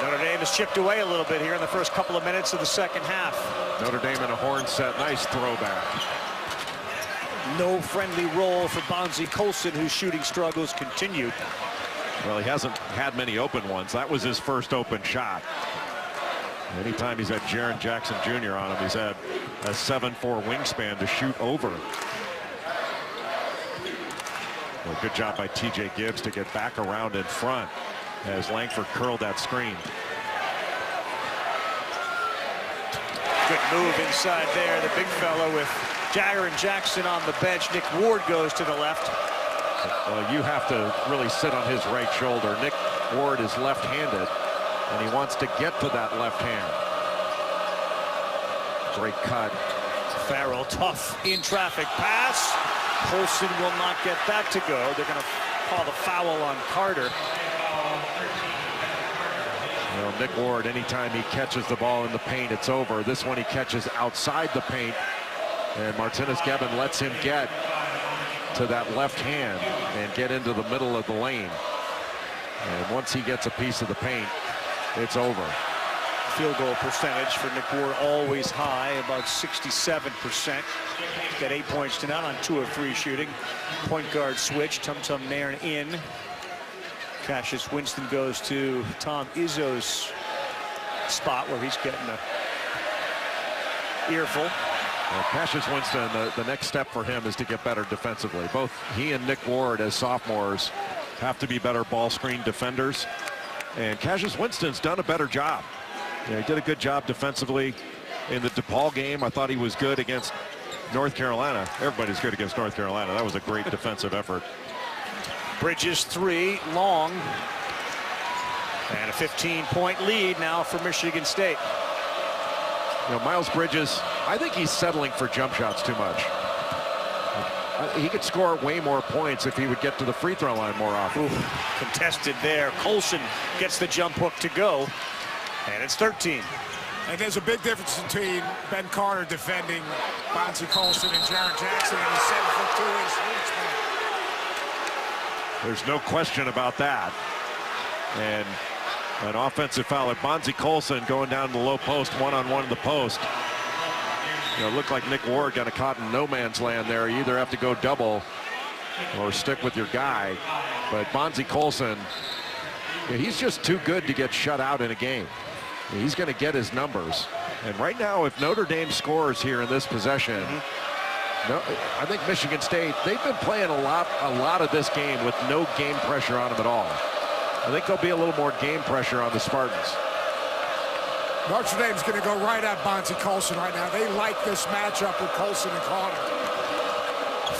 Notre Dame has chipped away a little bit here in the first couple of minutes of the second half. Notre Dame in a horn set. Nice throwback. No friendly roll for Bonzie Colson, whose shooting struggles continued. Well, he hasn't had many open ones. That was his first open shot. Anytime he's had Jaren Jackson Jr. on him, he's had a 7'4" wingspan to shoot over. Well, good job by TJ Gibbs to get back around in front as Langford curled that screen. Good move inside there. The big fellow with Jaren Jackson on the bench. Nick Ward goes to the left. Well, you have to really sit on his right shoulder. Nick Ward is left-handed, and he wants to get to that left hand. Great cut. Farrell, tough in traffic pass. Colson will not get that to go. They're going to call the foul on Carter. Well, Nick Ward, anytime he catches the ball in the paint, it's over. This one he catches outside the paint, and Martinez-Gebben lets him get to that left hand and get into the middle of the lane. And once he gets a piece of the paint, it's over. Field goal percentage for Nick Ward always high, about 67%. He's got 8 points tonight on 2 of 3 shooting. Point guard switch, Tum Nairn in. Cassius Winston goes to Tom Izzo's spot where he's getting a earful. Well, Cassius Winston, the next step for him is to get better defensively. Both he and Nick Ward as sophomores have to be better ball screen defenders. And Cassius Winston's done a better job. You know, he did a good job defensively in the DePaul game. I thought he was good against North Carolina. Everybody's good against North Carolina. That was a great defensive effort. Bridges 3, long. And a 15-point lead now for Michigan State. You know, Miles Bridges, I think he's settling for jump shots too much. He could score way more points if he would get to the free throw line more often. Ooh, contested there. Colson gets the jump hook to go. And it's 13. And there's a big difference between Ben Carter defending Bonzie Colson and Jaren Jackson and his 7'2" wingspan. There's no question about that. And an offensive foul at Bonzie Colson going down to the low post, one-on-one in the post. You know, it looked like Nick Ward got caught in no man's land there. You either have to go double or stick with your guy. But Bonzie Colson, he's just too good to get shut out in a game. He's going to get his numbers. And right now, if Notre Dame scores here in this possession, no, I think Michigan State, they've been playing a lot of this game with no game pressure on them at all. I think there'll be a little more game pressure on the Spartans. Notre Dame's going to go right at Bonzie Colson right now. They like this matchup with Colson and Carter.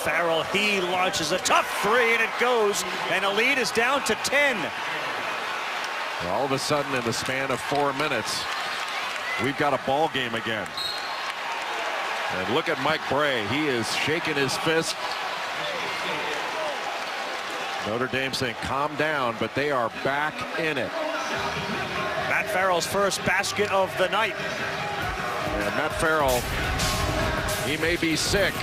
Farrell, he launches a tough 3, and it goes. And the lead is down to 10. All of a sudden, in the span of 4 minutes, we've got a ball game again. And look at Mike Bray. He is shaking his fist. Notre Dame saying, calm down, but they are back in it. Matt Farrell's first basket of the night. And Matt Farrell, he may be sick,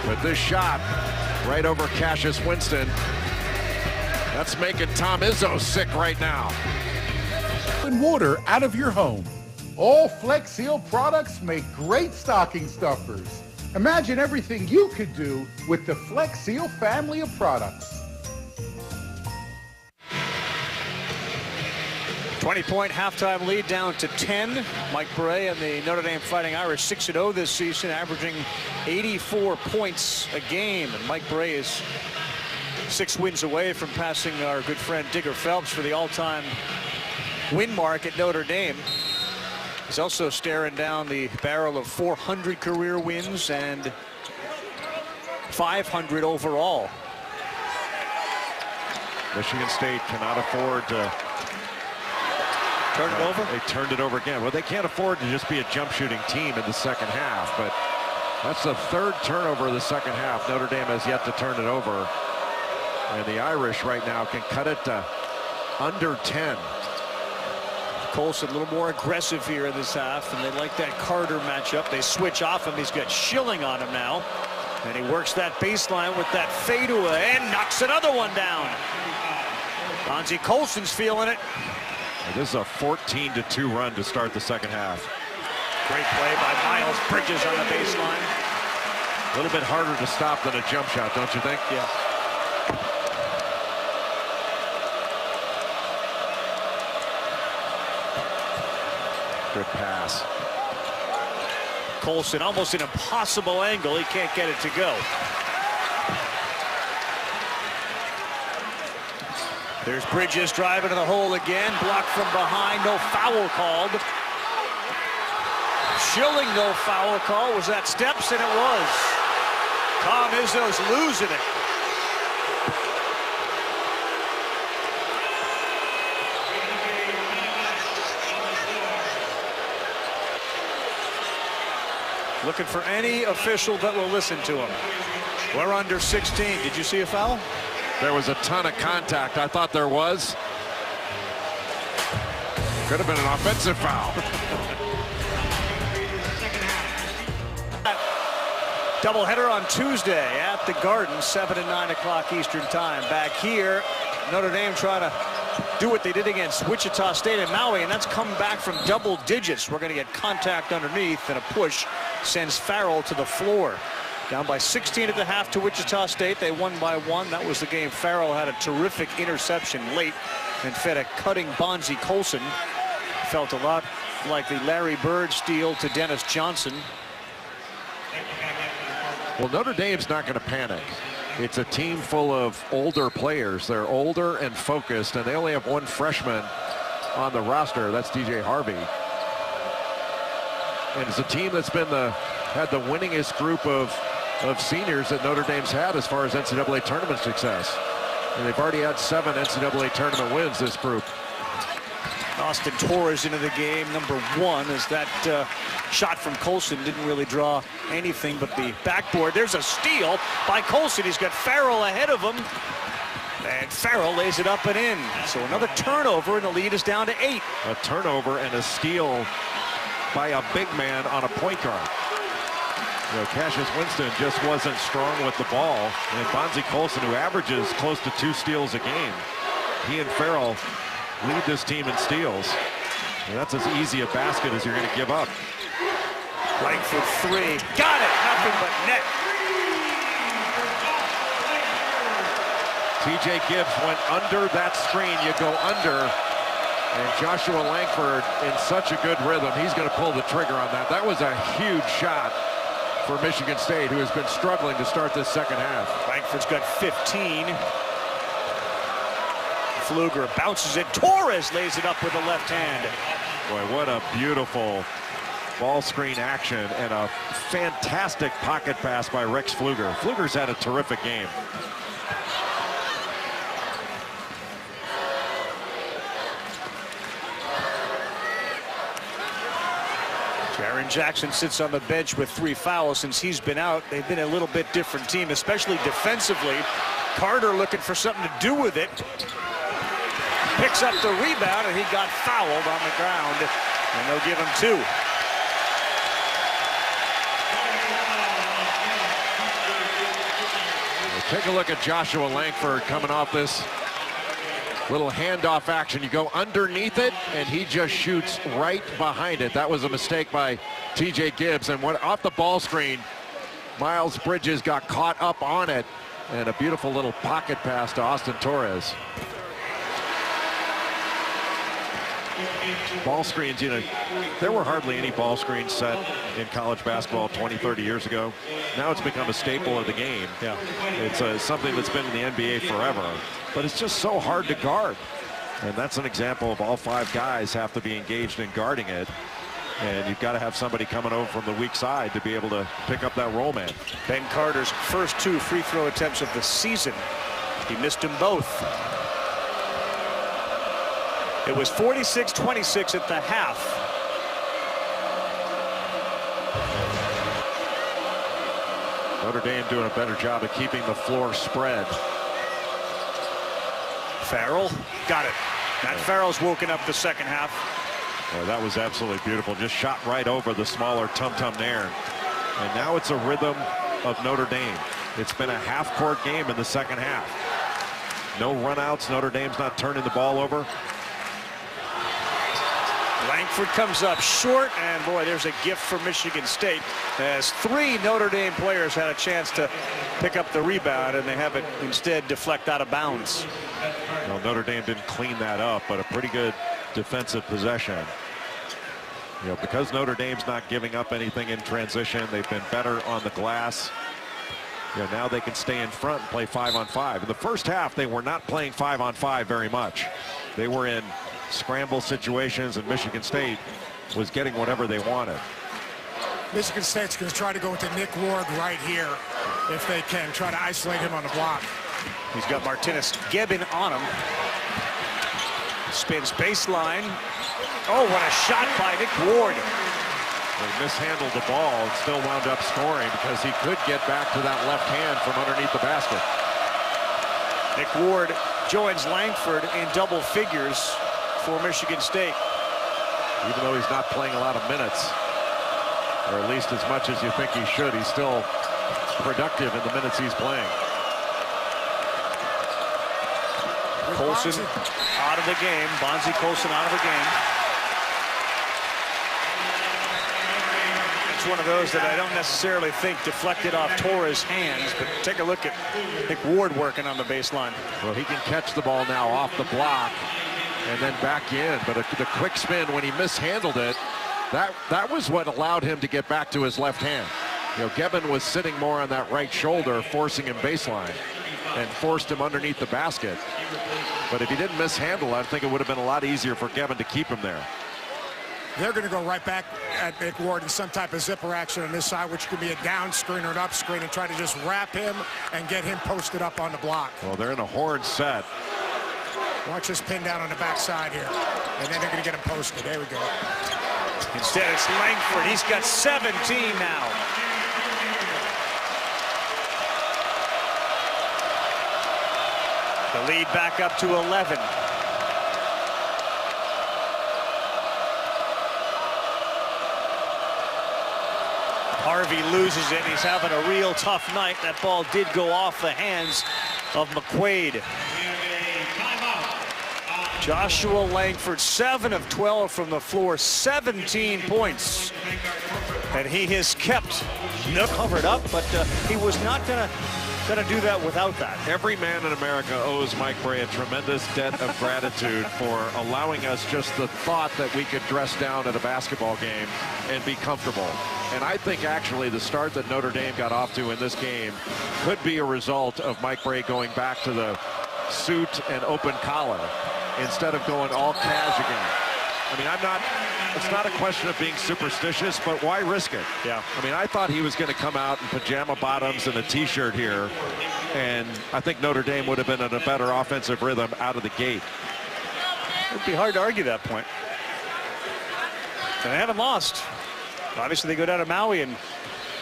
but this shot right over Cassius Winston, that's making Tom Izzo sick right now. And water out of your home. All Flex Seal products make great stocking stuffers. Imagine everything you could do with the Flex Seal family of products. 20-point halftime lead down to 10. Mike Bray and the Notre Dame Fighting Irish 6-0 this season, averaging 84 points a game. And Mike Bray is 6 wins away from passing our good friend Digger Phelps for the all-time win mark at Notre Dame. He's also staring down the barrel of 400 career wins and 500 overall. Michigan State cannot afford to turn it over. They turned it over again. Well, they can't afford to just be a jump shooting team in the second half, but that's the 3rd turnover of the second half. Notre Dame has yet to turn it over. And the Irish right now can cut it to under 10. Colson a little more aggressive here in this half, and they like that Carter matchup. They switch off him. He's got Schilling on him now. And he works that baseline with that fadeaway and knocks another one down. Bonzie Colson's feeling it. This is a 14-2 run to start the second half. Great play by Miles Bridges on the baseline. A little bit harder to stop than a jump shot, don't you think? Yeah. Good pass. Colson, almost an impossible angle. He can't get it to go. There's Bridges driving to the hole again. Blocked from behind. No foul called. Schilling, no foul call. Was that steps? And it was. Tom Izzo's losing it. Looking for any official that will listen to him. We're under 16. Did you see a foul? There was a ton of contact. I thought there was. Could have been an offensive foul. Doubleheader on Tuesday at the Garden, 7 and 9 o'clock Eastern time. Back here, Notre Dame trying to do what they did against Wichita State and Maui, and that's come back from double digits. We're going to get contact underneath, and a push sends Farrell to the floor. Down by 16 at the half to Wichita State. They won by 1. That was the game. Farrell had a terrific interception late and fed a cutting Bonzie Colson. Felt a lot like the Larry Bird steal to Dennis Johnson. Well, Notre Dame's not going to panic. It's a team full of older players. They're older and focused, and they only have one freshman on the roster. That's DJ Harvey. And it's a team that's been had the winningest group of seniors that Notre Dame's had as far as NCAA tournament success. And they've already had 7 NCAA tournament wins, this group. Austin Torres into the game, number 1, as that shot from Colson didn't really draw anything but the backboard. There's a steal by Colson. He's got Farrell ahead of him. And Farrell lays it up and in. So another turnover, and the lead is down to 8. A turnover and a steal by a big man on a point guard. You know, Cassius Winston just wasn't strong with the ball. And Bonzie Colson, who averages close to 2 steals a game, he and Farrell lead this team in steals. And that's as easy a basket as you're going to give up. Langford 3. Got it. Nothing but net. TJ Gibbs went under that screen. You go under. And Joshua Langford in such a good rhythm. He's going to pull the trigger on that. That was a huge shot for Michigan State, who has been struggling to start this second half. Langford's got 15. Pfluger bounces it. Torres lays it up with the left hand. Boy, what a beautiful ball screen action and a fantastic pocket pass by Rex Pfluger. Pfluger's had a terrific game. Jaren Jackson sits on the bench with 3 fouls since he's been out. They've been a little bit different team, especially defensively. Carter looking for something to do with it. Picks up the rebound, and he got fouled on the ground, and they'll give him 2. Well, take a look at Joshua Langford coming off this little handoff action. You go underneath it, and he just shoots right behind it. That was a mistake by TJ Gibbs, and went off the ball screen. Miles Bridges got caught up on it, and a beautiful little pocket pass to Austin Torres. Ball screens, you know, there were hardly any ball screens set in college basketball 20, 30 years ago. Now it's become a staple of the game. Yeah. It's something that's been in the NBA forever, but it's just so hard to guard. And that's an example of all 5 guys have to be engaged in guarding it. And you've got to have somebody coming over from the weak side to be able to pick up that roll man. Ben Carter's first 2 free throw attempts of the season. He missed them both. It was 46-26 at the half. Notre Dame doing a better job of keeping the floor spread. Farrell got it. Matt Farrell's woken up the second half. Boy, that was absolutely beautiful. Just shot right over the smaller Tum Tum Nairn. And now it's a rhythm of Notre Dame. It's been a half-court game in the second half. No runouts. Notre Dame's not turning the ball over. Langford comes up short, and boy, there's a gift for Michigan State, as 3 Notre Dame players had a chance to pick up the rebound, and they have it instead deflect out of bounds. Well, Notre Dame didn't clean that up, but a pretty good defensive possession. You know, because Notre Dame's not giving up anything in transition, they've been better on the glass. You know, now they can stay in front and play 5-on-5. In the first half, they were not playing 5-on-5 very much. They were in scramble situations, and Michigan State was getting whatever they wanted. Michigan State's going to try to go with the Nick Ward right here if they can. Try to isolate him on the block. He's got Martinez Gebbin on him. Spins baseline. Oh, what a shot by Nick Ward. They mishandled the ball and still wound up scoring because he could get back to that left hand from underneath the basket. Nick Ward joins Langford in double figures for Michigan State. Even though he's not playing a lot of minutes, or at least as much as you think he should, he's still productive in the minutes he's playing. Colson out of the game. Bonzie Colson out of the game. It's one of those that I don't necessarily think deflected off Torres' hands, but take a look at Nick Ward working on the baseline. Well, he can catch the ball now off the block and then back in, but the quick spin when he mishandled it, that was what allowed him to get back to his left hand. You know, Gebbin was sitting more on that right shoulder, forcing him baseline, and forced him underneath the basket. But if he didn't mishandle, I think it would have been a lot easier for Gebbin to keep him there. They're going to go right back at Nick Ward in some type of zipper action on this side, which could be a down screen or an up screen, and try to just wrap him and get him posted up on the block. Well, they're in a horn set. Watch this pin down on the backside here, and then they're going to get him posted. There we go. Instead, it's Langford. He's got 17 now. The lead back up to 11. Harvey loses it. He's having a real tough night. That ball did go off the hands of McQuaid. Joshua Langford, 7 of 12 from the floor, 17 points. And he has kept Nook covered up, but he was not gonna do that without that. Every man in America owes Mike Brey a tremendous debt of gratitude for allowing us just the thought that we could dress down at a basketball game and be comfortable. And I think actually the start that Notre Dame got off to in this game could be a result of Mike Brey going back to the suit and open collar instead of going all cash again. I mean, it's not a question of being superstitious, but why risk it? Yeah. I mean, I thought he was going to come out in pajama bottoms and a t-shirt here, and I think Notre Dame would have been in a better offensive rhythm out of the gate. It'd be hard to argue that point. And they haven't lost. Obviously, they go down to Maui and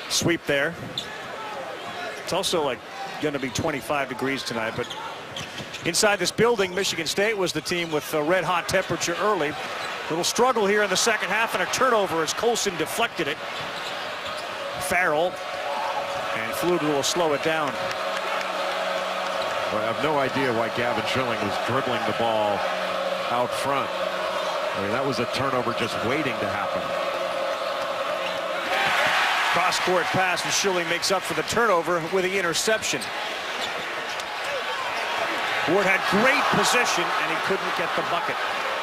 sweep there. It's also like going to be 25 degrees tonight, but inside this building, Michigan State was the team with a red-hot temperature early. Little struggle here in the second half and a turnover as Colson deflected it. Farrell and Pfluger will slow it down. Well, I have no idea why Gavin Schilling was dribbling the ball out front. I mean, that was a turnover just waiting to happen. Cross-court pass, and Schilling makes up for the turnover with the interception. Ward had great position, and he couldn't get the bucket.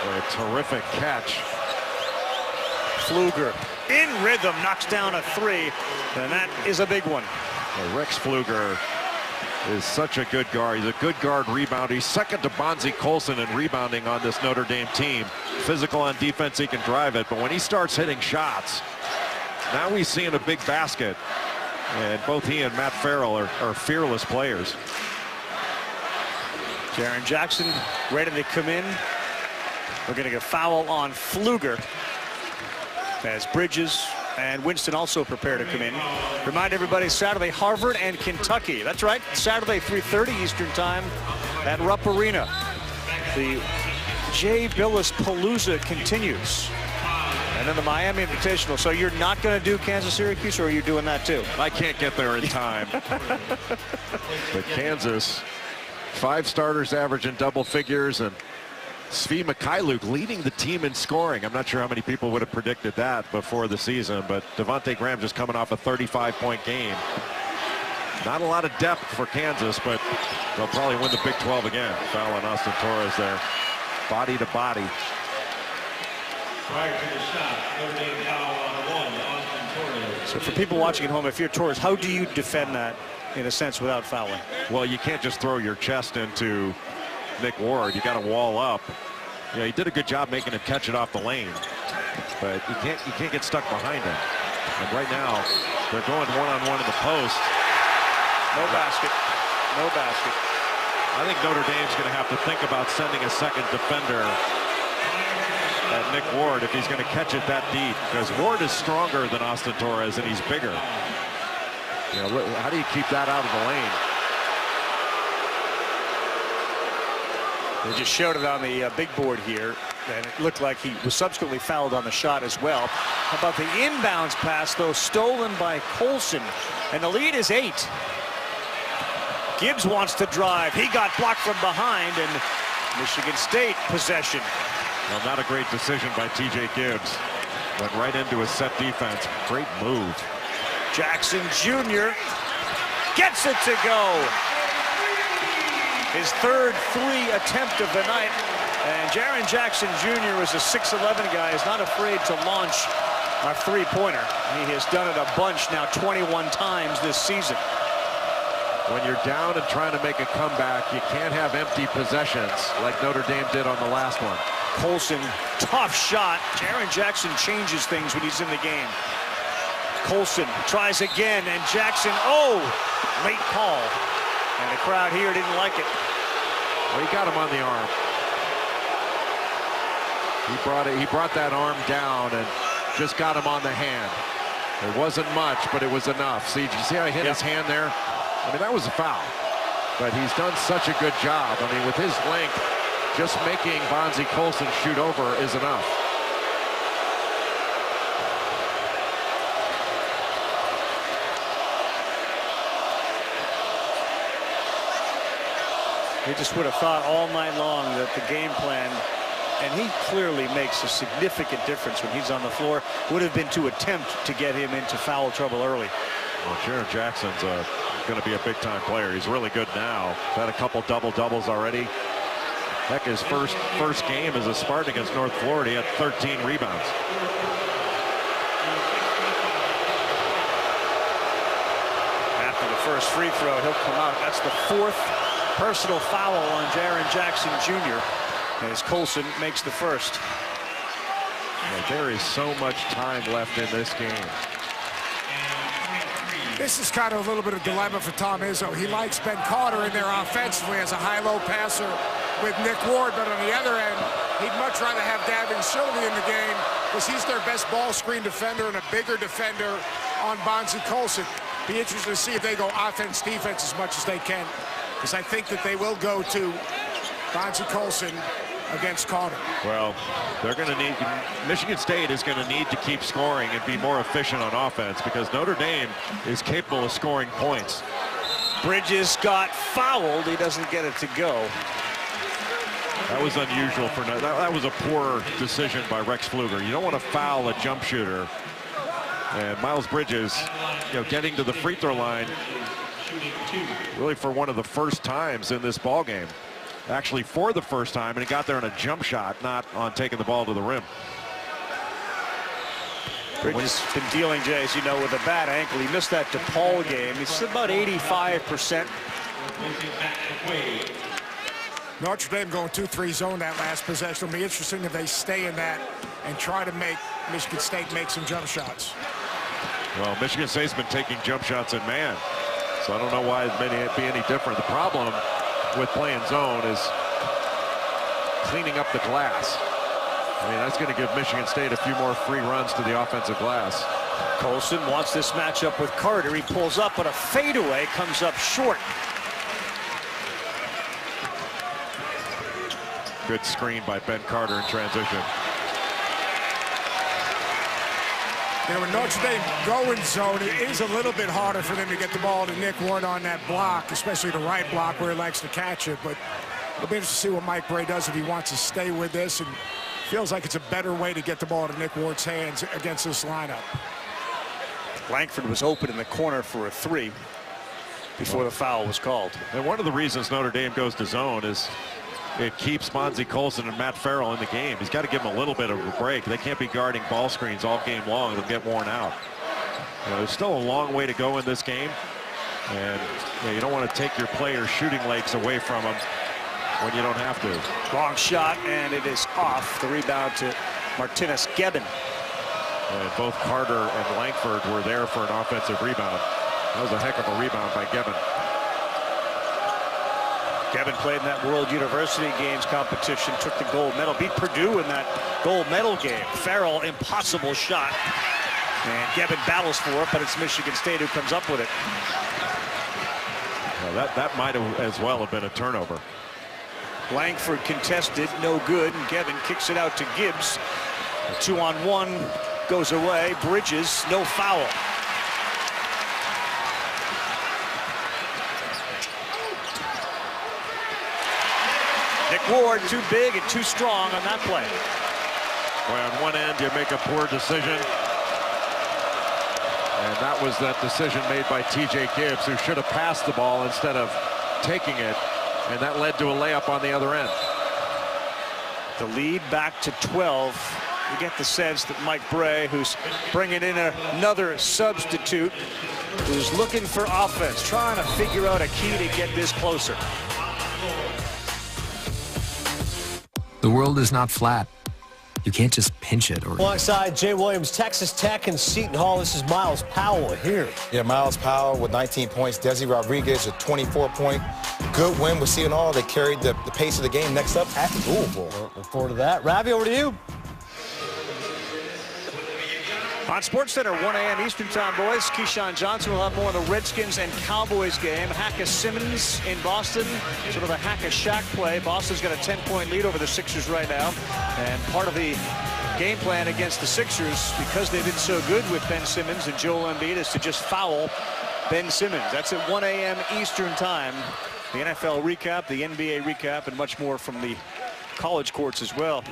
A terrific catch. Pfluger in rhythm, knocks down a three, and that is a big one. Well, Rex Pfluger is such a good guard. He's a good guard rebounder. He's second to Bonzie Colson in rebounding on this Notre Dame team. Physical on defense, he can drive it, but when he starts hitting shots, now he's seeing a big basket, and both he and Matt Farrell are fearless players. Jaren Jackson ready to come in. We're going to get a foul on Pfluger as Bridges and Winston also prepare to come in. Remind everybody, Saturday, Harvard and Kentucky. That's right, Saturday, 3:30 Eastern Time at Rupp Arena. The Jay Billis Palooza continues. And then the Miami Invitational. So you're not going to do Kansas Syracuse, or are you doing that too? I can't get there in time. But Kansas, 5 starters averaging double figures, and Svi Mikhailuk leading the team in scoring. I'm not sure how many people would have predicted that before the season, but Devontae Graham just coming off a 35-point game. Not a lot of depth for Kansas, but they'll probably win the Big 12 again. Foul on Austin Torres there. Body to body. Prior to the stop, Notre Dame foul on 1, Austin Torres. So for people watching at home, if you're Torres, how do you defend that in a sense without fouling? Well, you can't just throw your chest into Nick Ward. You got to wall up. Yeah, he did a good job making him catch it off the lane, but you can't get stuck behind him. And right now, they're going one-on-one in the post. No basket. No basket. I think Notre Dame's going to have to think about sending a second defender at Nick Ward if he's going to catch it that deep, because Ward is stronger than Austin Torres and he's bigger. You know, how do you keep that out of the lane? They just showed it on the big board here, and it looked like he was subsequently fouled on the shot as well. How about the inbounds pass, though, stolen by Colson, and the lead is 8. Gibbs wants to drive. He got blocked from behind, and Michigan State possession. Well, not a great decision by T.J. Gibbs. Went right into a set defense. Great move. Jackson Jr. gets it to go. His third 3 attempt of the night. And Jaren Jackson Jr. is a 6'11 guy. He's not afraid to launch a three-pointer. He has done it a bunch now, 21 times this season. When you're down and trying to make a comeback, you can't have empty possessions like Notre Dame did on the last one. Colson, tough shot. Jaren Jackson changes things when he's in the game. Colson tries again, and Jackson, late call. And the crowd here didn't like it. Well, he got him on the arm. He brought that arm down and just got him on the hand. It wasn't much, but it was enough. See, did you see how he hit his hand there? I mean, that was a foul. But he's done such a good job. I mean, with his length, just making Bonzie Colson shoot over is enough. He just would have thought all night long that the game plan, and he clearly makes a significant difference when he's on the floor, would have been to attempt to get him into foul trouble early. Well, Jaren Jackson's going to be a big-time player. He's really good now. He's had a couple double-doubles already. Heck, his first game as a Spartan against North Florida, he had 13 rebounds. After the first free throw, he'll come out. That's the 4th personal foul on Jaren Jackson Jr. as Colson makes the first. Yeah, there is so much time left in this game. This is kind of a little bit of a dilemma for Tom Izzo. He likes Ben Carter in there offensively as a high-low passer with Nick Ward, but on the other end, he'd much rather have Davin Sylvie in the game because he's their best ball screen defender and a bigger defender on Bonzie Colson. Be interested to see if they go offense-defense as much as they can, because I think that they will go to Bonzie Colson against Carter. Well, they're going to need, Michigan State is going to need to keep scoring and be more efficient on offense because Notre Dame is capable of scoring points. Bridges got fouled. He doesn't get it to go. That was unusual for that was a poor decision by Rex Pfluger. You don't want to foul a jump shooter. And Miles Bridges, getting to the free throw line really for one of the first times in this ball game. Actually for the first time, and he got there on a jump shot, not on taking the ball to the rim. Bridges been dealing, Jay, as you know, with a bad ankle. He missed that DePaul game. He's about 85%. Notre Dame going 2-3 zone that last possession. It'll be interesting if they stay in that and try to make Michigan State make some jump shots. Well, Michigan State's been taking jump shots in man, so I don't know why it may be any different. The problem with playing zone is cleaning up the glass. I mean, that's going to give Michigan State a few more free runs to the offensive glass. Colson wants this matchup with Carter. He pulls up, but a fadeaway comes up short. Good screen by Ben Carter in transition. When Notre Dame go in zone, it is a little bit harder for them to get the ball to Nick Ward on that block, especially the right block where he likes to catch it. But it'll be interesting to see what Mike Brey does if he wants to stay with this, and feels like it's a better way to get the ball to Nick Ward's hands against this lineup. Langford was open in the corner for a 3 before the foul was called. And one of the reasons Notre Dame goes to zone is it keeps Monzie Colson and Matt Farrell in the game. He's got to give them a little bit of a break. They can't be guarding ball screens all game long. They'll get worn out. There's still a long way to go in this game. And you don't want to take your players' shooting legs away from them when you don't have to. Long shot, and it is off. The rebound to Martinez Gebben. And both Carter and Langford were there for an offensive rebound. That was a heck of a rebound by Gebben. Gebben played in that World University Games competition, took the gold medal, beat Purdue in that gold medal game. Farrell, impossible shot. And Gebben battles for it, but it's Michigan State who comes up with it. Well, that might have as well have been a turnover. Langford contested, no good, and Gebben kicks it out to Gibbs. The 2-on-1 goes away. Bridges, no foul. Nick Ward, too big and too strong on that play. Boy, on one end, you make a poor decision. And that was that decision made by T.J. Gibbs, who should have passed the ball instead of taking it. And that led to a layup on the other end. The lead back to 12. You get the sense that Mike Bray, who's bringing in another substitute, who's looking for offense, trying to figure out a key to get this closer. The world is not flat. You can't just pinch it. Alongside Jay Williams, Texas Tech and Seton Hall, this is Miles Powell here. Yeah, Miles Powell with 19 points. Desi Rodriguez, a 24-point. Good win with Seton Hall. They carried the pace of the game. Next up at Louisville. Look forward to that. Ravi, over to you. On SportsCenter, 1 a.m. Eastern Time, boys. Keyshawn Johnson will have more on the Redskins and Cowboys game. Hacka-Simmons in Boston, sort of a Hack-a-Shack play. Boston's got a 10-point lead over the Sixers right now. And part of the game plan against the Sixers, because they've been so good with Ben Simmons and Joel Embiid, is to just foul Ben Simmons. That's at 1 a.m. Eastern Time. The NFL recap, the NBA recap, and much more from the college courts as well.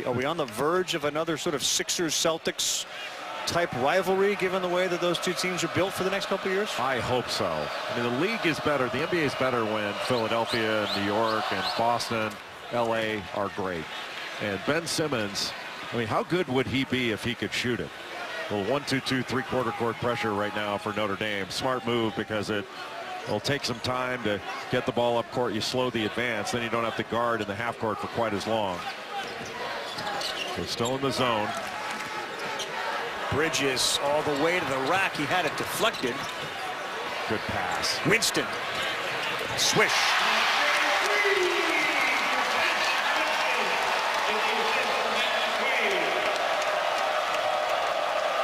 Are we on the verge of another sort of Sixers-Celtics type rivalry, given the way that those two teams are built for the next couple of years? I hope so. I mean, the league is better. The NBA is better when Philadelphia and New York and Boston, LA are great. And Ben Simmons, I mean, how good would he be if he could shoot it? Well, 1-2-2 3-quarter court pressure right now for Notre Dame. Smart move, because it'll take some time to get the ball up court. You slow the advance, then you don't have to guard in the half court for quite as long. They're still in the zone. Bridges all the way to the rack. He had it deflected. Good pass. Winston. Swish.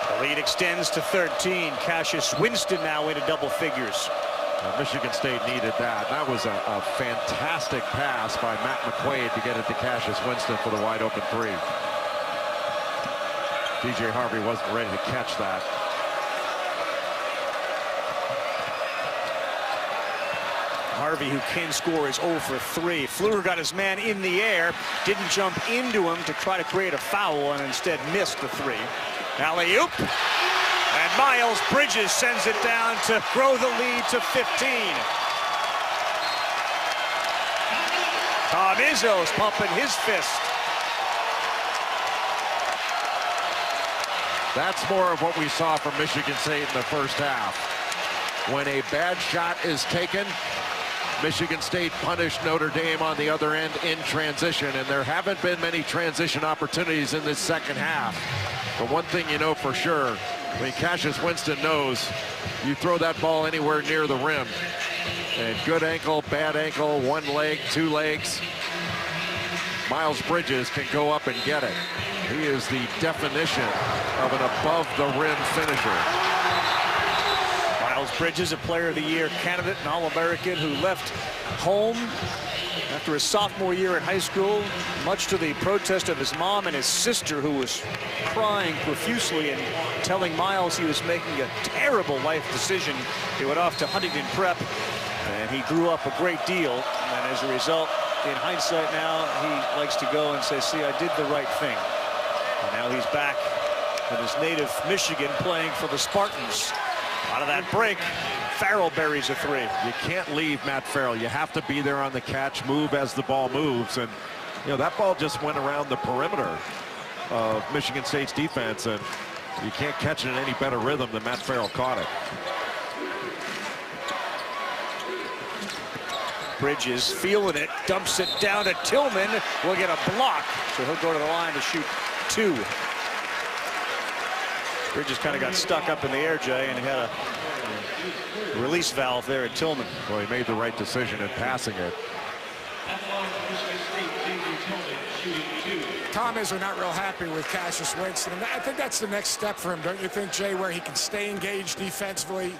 The lead extends to 13. Cassius Winston now into double figures. Michigan State needed that. That was a fantastic pass by Matt McQuaid to get it to Cassius Winston for the wide open three. DJ Harvey wasn't ready to catch that. Harvey, who can score, is 0 for 3. Fleur got his man in the air, didn't jump into him to try to create a foul, and instead missed the 3. Alley-oop. And Miles Bridges sends it down to grow the lead to 15. Tom Izzo's pumping his fist. That's more of what we saw from Michigan State in the first half. When a bad shot is taken, Michigan State punished Notre Dame on the other end in transition, and there haven't been many transition opportunities in this second half. But one thing you know for sure, I mean, Cassius Winston knows you throw that ball anywhere near the rim, and good ankle, bad ankle, one leg, two legs, Miles Bridges can go up and get it. He is the definition of an above-the-rim finisher. Miles Bridges, a Player of the Year candidate, an All-American who left home after his sophomore year in high school, much to the protest of his mom and his sister, who was crying profusely and telling Miles he was making a terrible life decision. He went off to Huntington Prep, and he grew up a great deal. And as a result, in hindsight now, he likes to go and say, see, I did the right thing. And now he's back in his native Michigan playing for the Spartans. Out of that break, Farrell buries a three. You can't leave Matt Farrell. You have to be there on the catch, move as the ball moves. And, you know, that ball just went around the perimeter of Michigan State's defense, and you can't catch it in any better rhythm than Matt Farrell caught it. Bridges feeling it, dumps it down to Tillman. Will get a block, so he'll go to the line to shoot 2. Bridges kind of got stuck up in the air, Jay, and he had a release valve there at Tillman. Well, he made the right decision in passing it. Tom Izzo not real happy with Cassius Winston. And I think that's the next step for him, don't you think, Jay, where he can stay engaged defensively,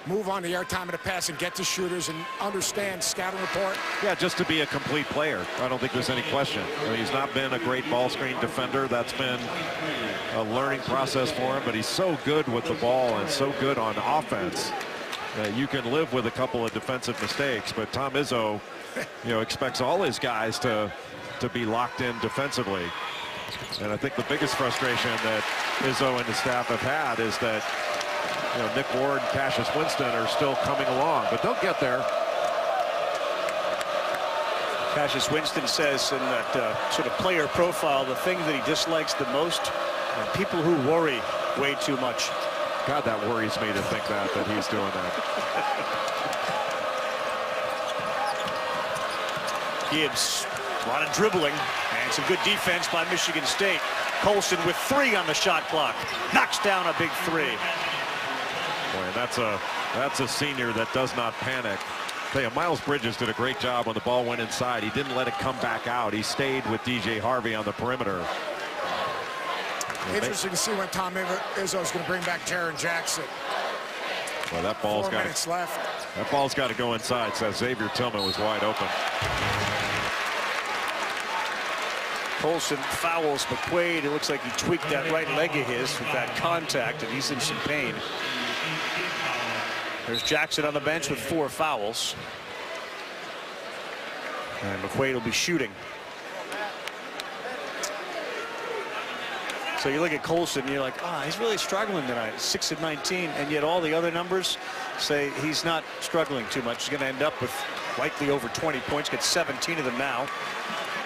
move on the air time of the pass and get to shooters and understand scouting report? Yeah, just to be a complete player. I don't think there's any question. I mean, he's not been a great ball screen defender. That's been a learning process for him, but he's so good with the ball and so good on offense that you can live with a couple of defensive mistakes. But Tom Izzo, you know, expects all his guys to be locked in defensively. And I think the biggest frustration that Izzo and his staff have had is that, you know, Nick Ward and Cassius Winston are still coming along, but they'll get there. Cassius Winston says in that sort of player profile, the thing that he dislikes the most are people who worry way too much. God, that worries me to think that he's doing that. Gibbs, a lot of dribbling and some good defense by Michigan State. Colson with 3 on the shot clock, knocks down a big 3. Boy, and that's a senior that does not panic. Tell you, Miles Bridges did a great job when the ball went inside. He didn't let it come back out. He stayed with DJ Harvey on the perimeter. Interesting to see when Tom Izzo is going to bring back Jaren Jackson. Well, that ball's 4 minutes left. That ball's got to go inside. So Xavier Tillman was wide open. Colson fouls McQuaid. It looks like he tweaked that right leg of his with that contact, and he's in some pain. There's Jackson on the bench with 4 fouls. And McQuaid will be shooting. So you look at Colson, and you're like, he's really struggling tonight. 6 of 19, and yet all the other numbers say he's not struggling too much. He's going to end up with likely over 20 points, gets 17 of them now.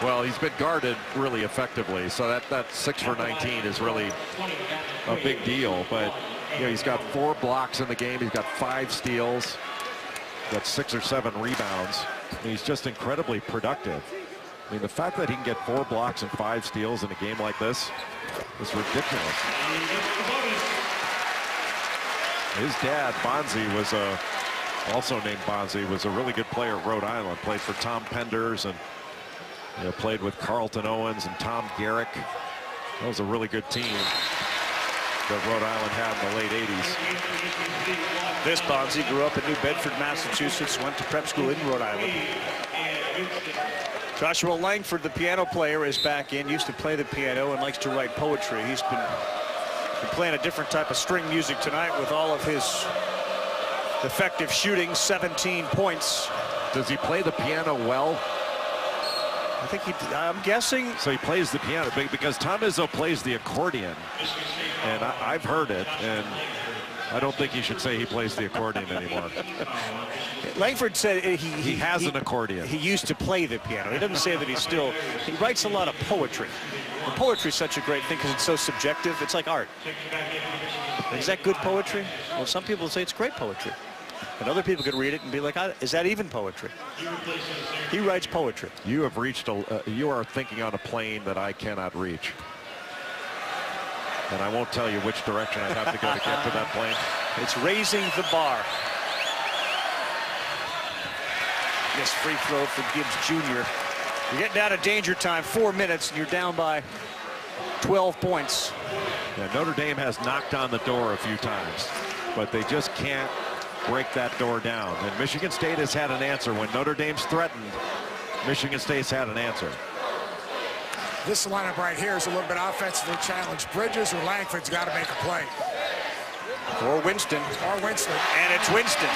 Well, he's been guarded really effectively, so that 6 for 19 is really a big deal. But you know, he's got 4 blocks in the game. He's got 5 steals, got 6 or 7 rebounds. And he's just incredibly productive. I mean, the fact that he can get 4 blocks and 5 steals in a game like this is ridiculous. His dad, Bonzi, was also named Bonzi, was a really good player at Rhode Island. Played for Tom Penders and played with Carlton Owens and Tom Garrick. That was a really good team that Rhode Island had in the late 80s. This Bonzi grew up in New Bedford, Massachusetts, went to prep school in Rhode Island. Joshua Langford, the piano player, is back in. Used to play the piano and likes to write poetry. He's been playing a different type of string music tonight with all of his effective shooting, 17 points. Does he play the piano well? I think I'm guessing. So he plays the piano because Tom Izzo plays the accordion, and I've heard it, and I don't think he should say he plays the accordion anymore. Langford said he has an accordion. He used to play the piano. He doesn't say that he writes a lot of poetry. And poetry is such a great thing because it's so subjective. It's like art. Is that good poetry? Well, some people say it's great poetry. And other people could read it and be like, is that even poetry? He writes poetry. You have reached you are thinking on a plane that I cannot reach. And I won't tell you which direction I have to go to get to that plane. It's raising the bar. This free throw for Gibbs Jr. You're getting out of danger time, 4 minutes, and you're down by 12 points. Yeah, Notre Dame has knocked on the door a few times, but they just can't break that door down. And Michigan State has had an answer. When Notre Dame's threatened, Michigan State's had an answer. This lineup right here is a little bit offensively challenged. Bridges or Langford's got to make a play. Or Winston. Or Winston. And it's Winston.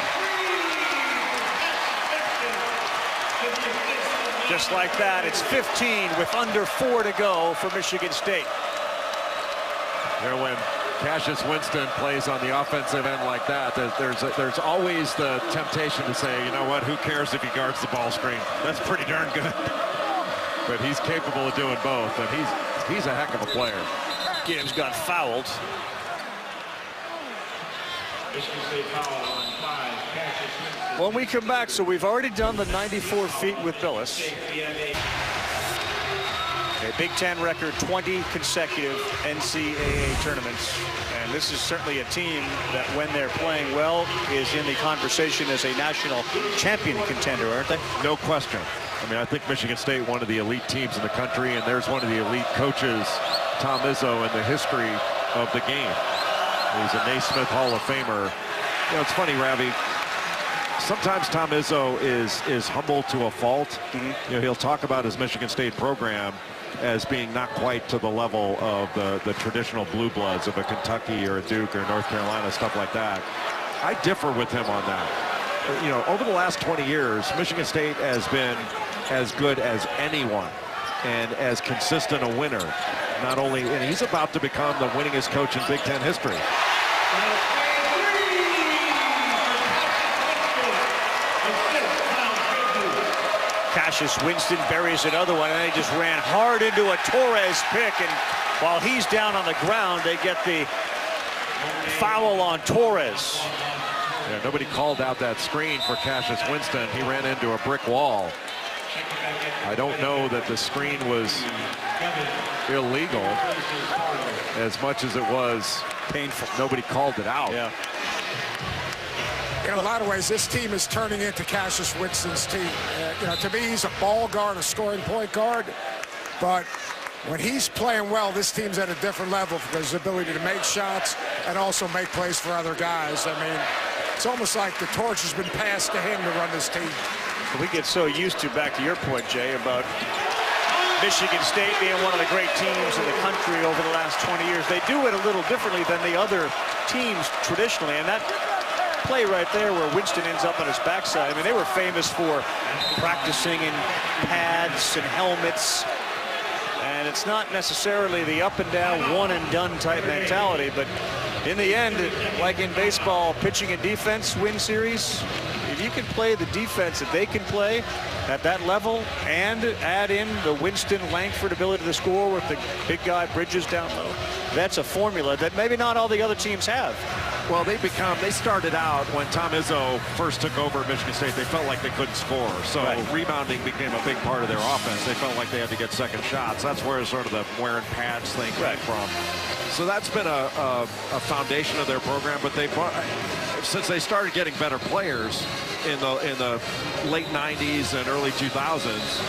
Just like that, it's 15 with under 4 to go for Michigan State. There when Cassius Winston plays on the offensive end like that, there's always the temptation to say, you know what, who cares if he guards the ball screen? That's pretty darn good. But he's capable of doing both, and he's a heck of a player. Gibbs got fouled. When we come back, so we've already done the 94 feet with Billis. A Big Ten record, 20 consecutive NCAA tournaments. And this is certainly a team that, when they're playing well, is in the conversation as a national champion contender, aren't they? No question. I mean, I think Michigan State, one of the elite teams in the country, and there's one of the elite coaches, Tom Izzo, in the history of the game. He's a Naismith Hall of Famer. You know, it's funny, Ravi. Sometimes Tom Izzo is humble to a fault. You know, he'll talk about his Michigan State program as being not quite to the level of the traditional blue bloods of a Kentucky or a Duke or North Carolina, stuff like that. I differ with him on that. You know, over the last 20 years, Michigan State has been as good as anyone and as consistent a winner. Not only, and he's about to become the winningest coach in Big Ten history. Cassius Winston buries another one, and they just ran hard into a Torres pick, and while he's down on the ground, they get the foul on Torres. Yeah, nobody called out that screen for Cassius Winston. He ran into a brick wall. I don't know that the screen was illegal as much as it was painful. Nobody called it out. Yeah. In a lot of ways, this team is turning into Cassius Winston's team. You know, to me, he's a ball guard, a scoring point guard. But when he's playing well, this team's at a different level because his ability to make shots and also make plays for other guys. I mean, it's almost like the torch has been passed to him to run this team. We get so used to, back to your point, Jay, about Michigan State being one of the great teams in the country over the last 20 years. They do it a little differently than the other teams traditionally, and that play right there where Winston ends up on his backside. I mean, they were famous for practicing in pads and helmets, and it's not necessarily the up and down, one and done type mentality, but in the end, like in baseball, pitching and defense win series. If you can play the defense that they can play at that level and add in the Winston Langford ability to score with the big guy Bridges down low, that's a formula that maybe not all the other teams have. Well, they started out when Tom Izzo first took over at Michigan State, they felt like they couldn't score. So rebounding became a big part of their offense. They felt like they had to get second shots. That's where sort of the wearing pads thing came from. So that's been a foundation of their program, but since they started getting better players in the late 90s and early 2000s,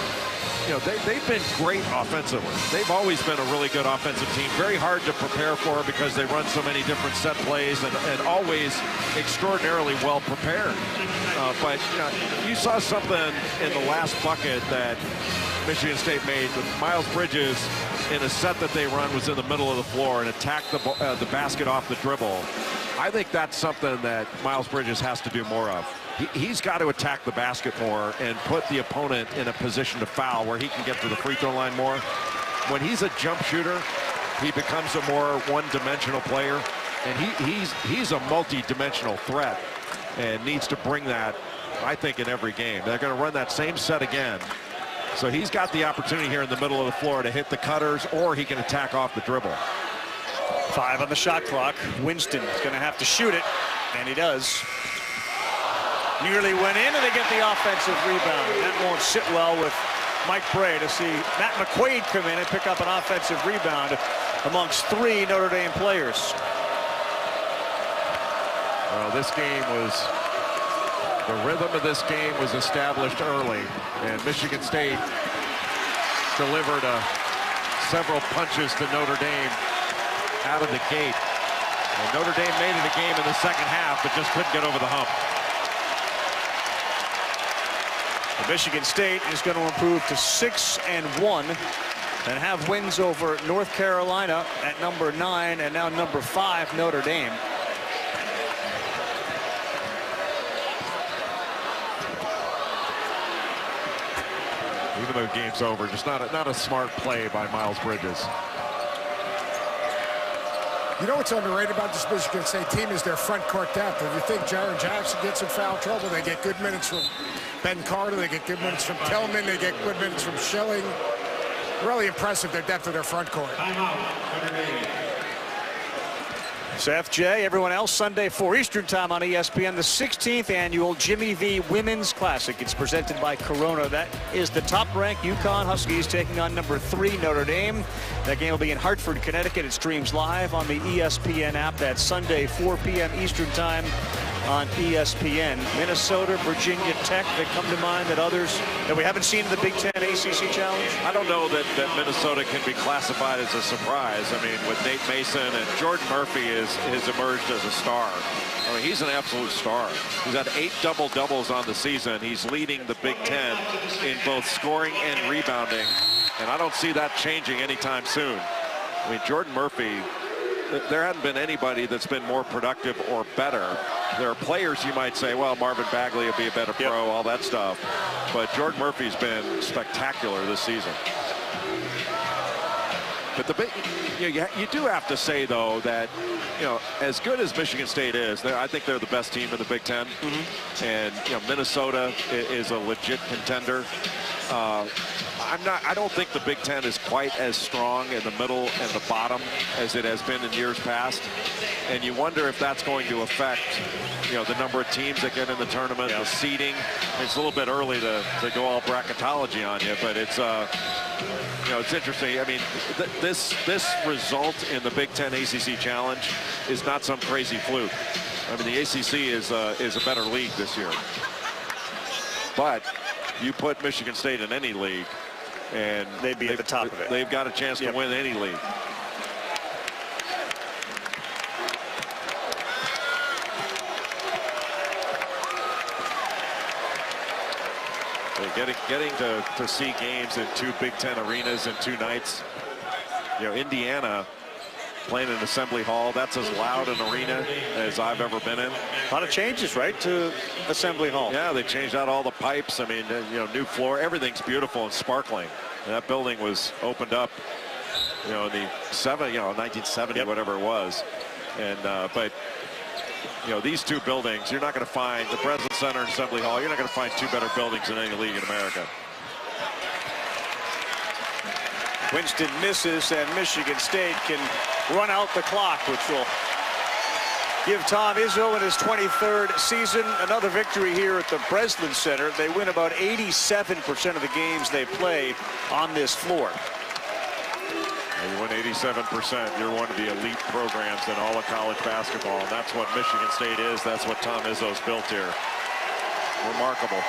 you know, they've been great offensively. They've always been a really good offensive team. Very hard to prepare for because they run so many different set plays and always extraordinarily well prepared. But you saw something in the last bucket that Michigan State made with Miles Bridges in a set that they run was in the middle of the floor and attacked the basket off the dribble. I think that's something that Miles Bridges has to do more of. He's got to attack the basket more and put the opponent in a position to foul where he can get to the free throw line more. When he's a jump shooter, he becomes a more one-dimensional player, and he's a multi-dimensional threat and needs to bring that, I think, in every game. They're going to run that same set again. So he's got the opportunity here in the middle of the floor to hit the cutters, or he can attack off the dribble. 5 on the shot clock. Winston is going to have to shoot it, and he does. Nearly went in, and they get the offensive rebound. That won't sit well with Mike Bray to see Matt McQuaid come in and pick up an offensive rebound amongst 3 Notre Dame players. Well, the rhythm of this game was established early, and Michigan State delivered several punches to Notre Dame out of the gate. And Notre Dame made it a game in the second half, but just couldn't get over the hump. Michigan State is going to improve to 6-1 and have wins over North Carolina at number 9 and now number 5 Notre Dame. Even though the game's over, just not a smart play by Miles Bridges. You know what's underrated about this Michigan State team is their front court depth. If you think Jaron Jackson gets in foul trouble, they get good minutes from Ben Carter, they get good minutes from Tillman, they get good minutes from Schilling. Really impressive, their depth of their front court. Seth, Jay, everyone else, Sunday 4 Eastern time on ESPN, the 16th annual Jimmy V Women's Classic. It's presented by Corona. That is the top-ranked UConn Huskies taking on number 3 Notre Dame. That game will be in Hartford, Connecticut. It streams live on the ESPN app. That's Sunday, 4 p.m. Eastern time on ESPN. Minnesota, Virginia Tech, that come to mind, that others that we haven't seen in the Big Ten ACC Challenge? I don't know that Minnesota can be classified as a surprise. I mean, with Nate Mason and Jordan Murphy has emerged as a star. I mean, he's an absolute star. He's had 8 double-doubles on the season. He's leading the Big Ten in both scoring and rebounding, and I don't see that changing anytime soon. I mean, Jordan Murphy, there hadn't been anybody that's been more productive or better. There are players you might say, well, Marvin Bagley will be a better pro, all that stuff. But Jordan Murphy's been spectacular this season. But the big, you do have to say, though, that, as good as Michigan State is, I think they're the best team in the Big Ten. And, Minnesota is a legit contender. I don't think the Big Ten is quite as strong in the middle and the bottom as it has been in years past. And you wonder if that's going to affect, the number of teams that get in the tournament, the seeding. It's a little bit early to go all bracketology on you, but it's, it's interesting. I mean, this result in the Big Ten ACC Challenge is not some crazy fluke. I mean, the ACC is a better league this year. But you put Michigan State in any league, and they'd be at the top of it. They've got a chance to win any league. Getting to see games in 2 Big Ten arenas in 2 nights. Indiana playing in Assembly Hall. That's as loud an arena as I've ever been in. A lot of changes, right, to Assembly Hall? Yeah, they changed out all the pipes. I mean, new floor. Everything's beautiful and sparkling. And that building was opened up, in the 1970, whatever it was. And but these 2 buildings, you're not going to find the Breslin Center and Assembly Hall. You're not going to find 2 better buildings in any league in America. Winston misses, and Michigan State can run out the clock, which will give Tom Izzo in his 23rd season another victory here at the Breslin Center. They win about 87% of the games they play on this floor. You win 87%. You're one of the elite programs in all of college basketball. And that's what Michigan State is. That's what Tom Izzo's built here. Remarkable.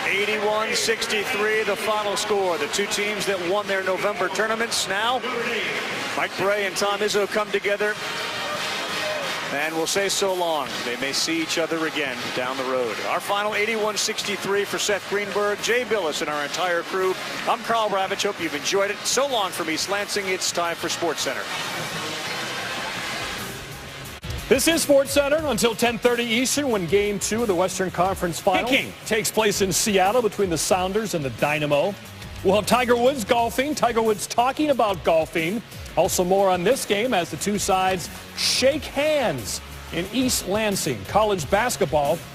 (81-63) the final score. The 2 teams that won their November tournaments now, Mike Bray and Tom Izzo, come together. And we'll say so long. They may see each other again down the road. Our final 81-63 for Seth Greenberg, Jay Billis, and our entire crew. I'm Carl Ravitch. Hope you've enjoyed it. So long from East Lansing. It's time for SportsCenter. This is SportsCenter until 10:30 Eastern, when Game 2 of the Western Conference Final takes place in Seattle between the Sounders and the Dynamo. We'll have Tiger Woods golfing. Tiger Woods talking about golfing. Also more on this game as the 2 sides shake hands in East Lansing. College basketball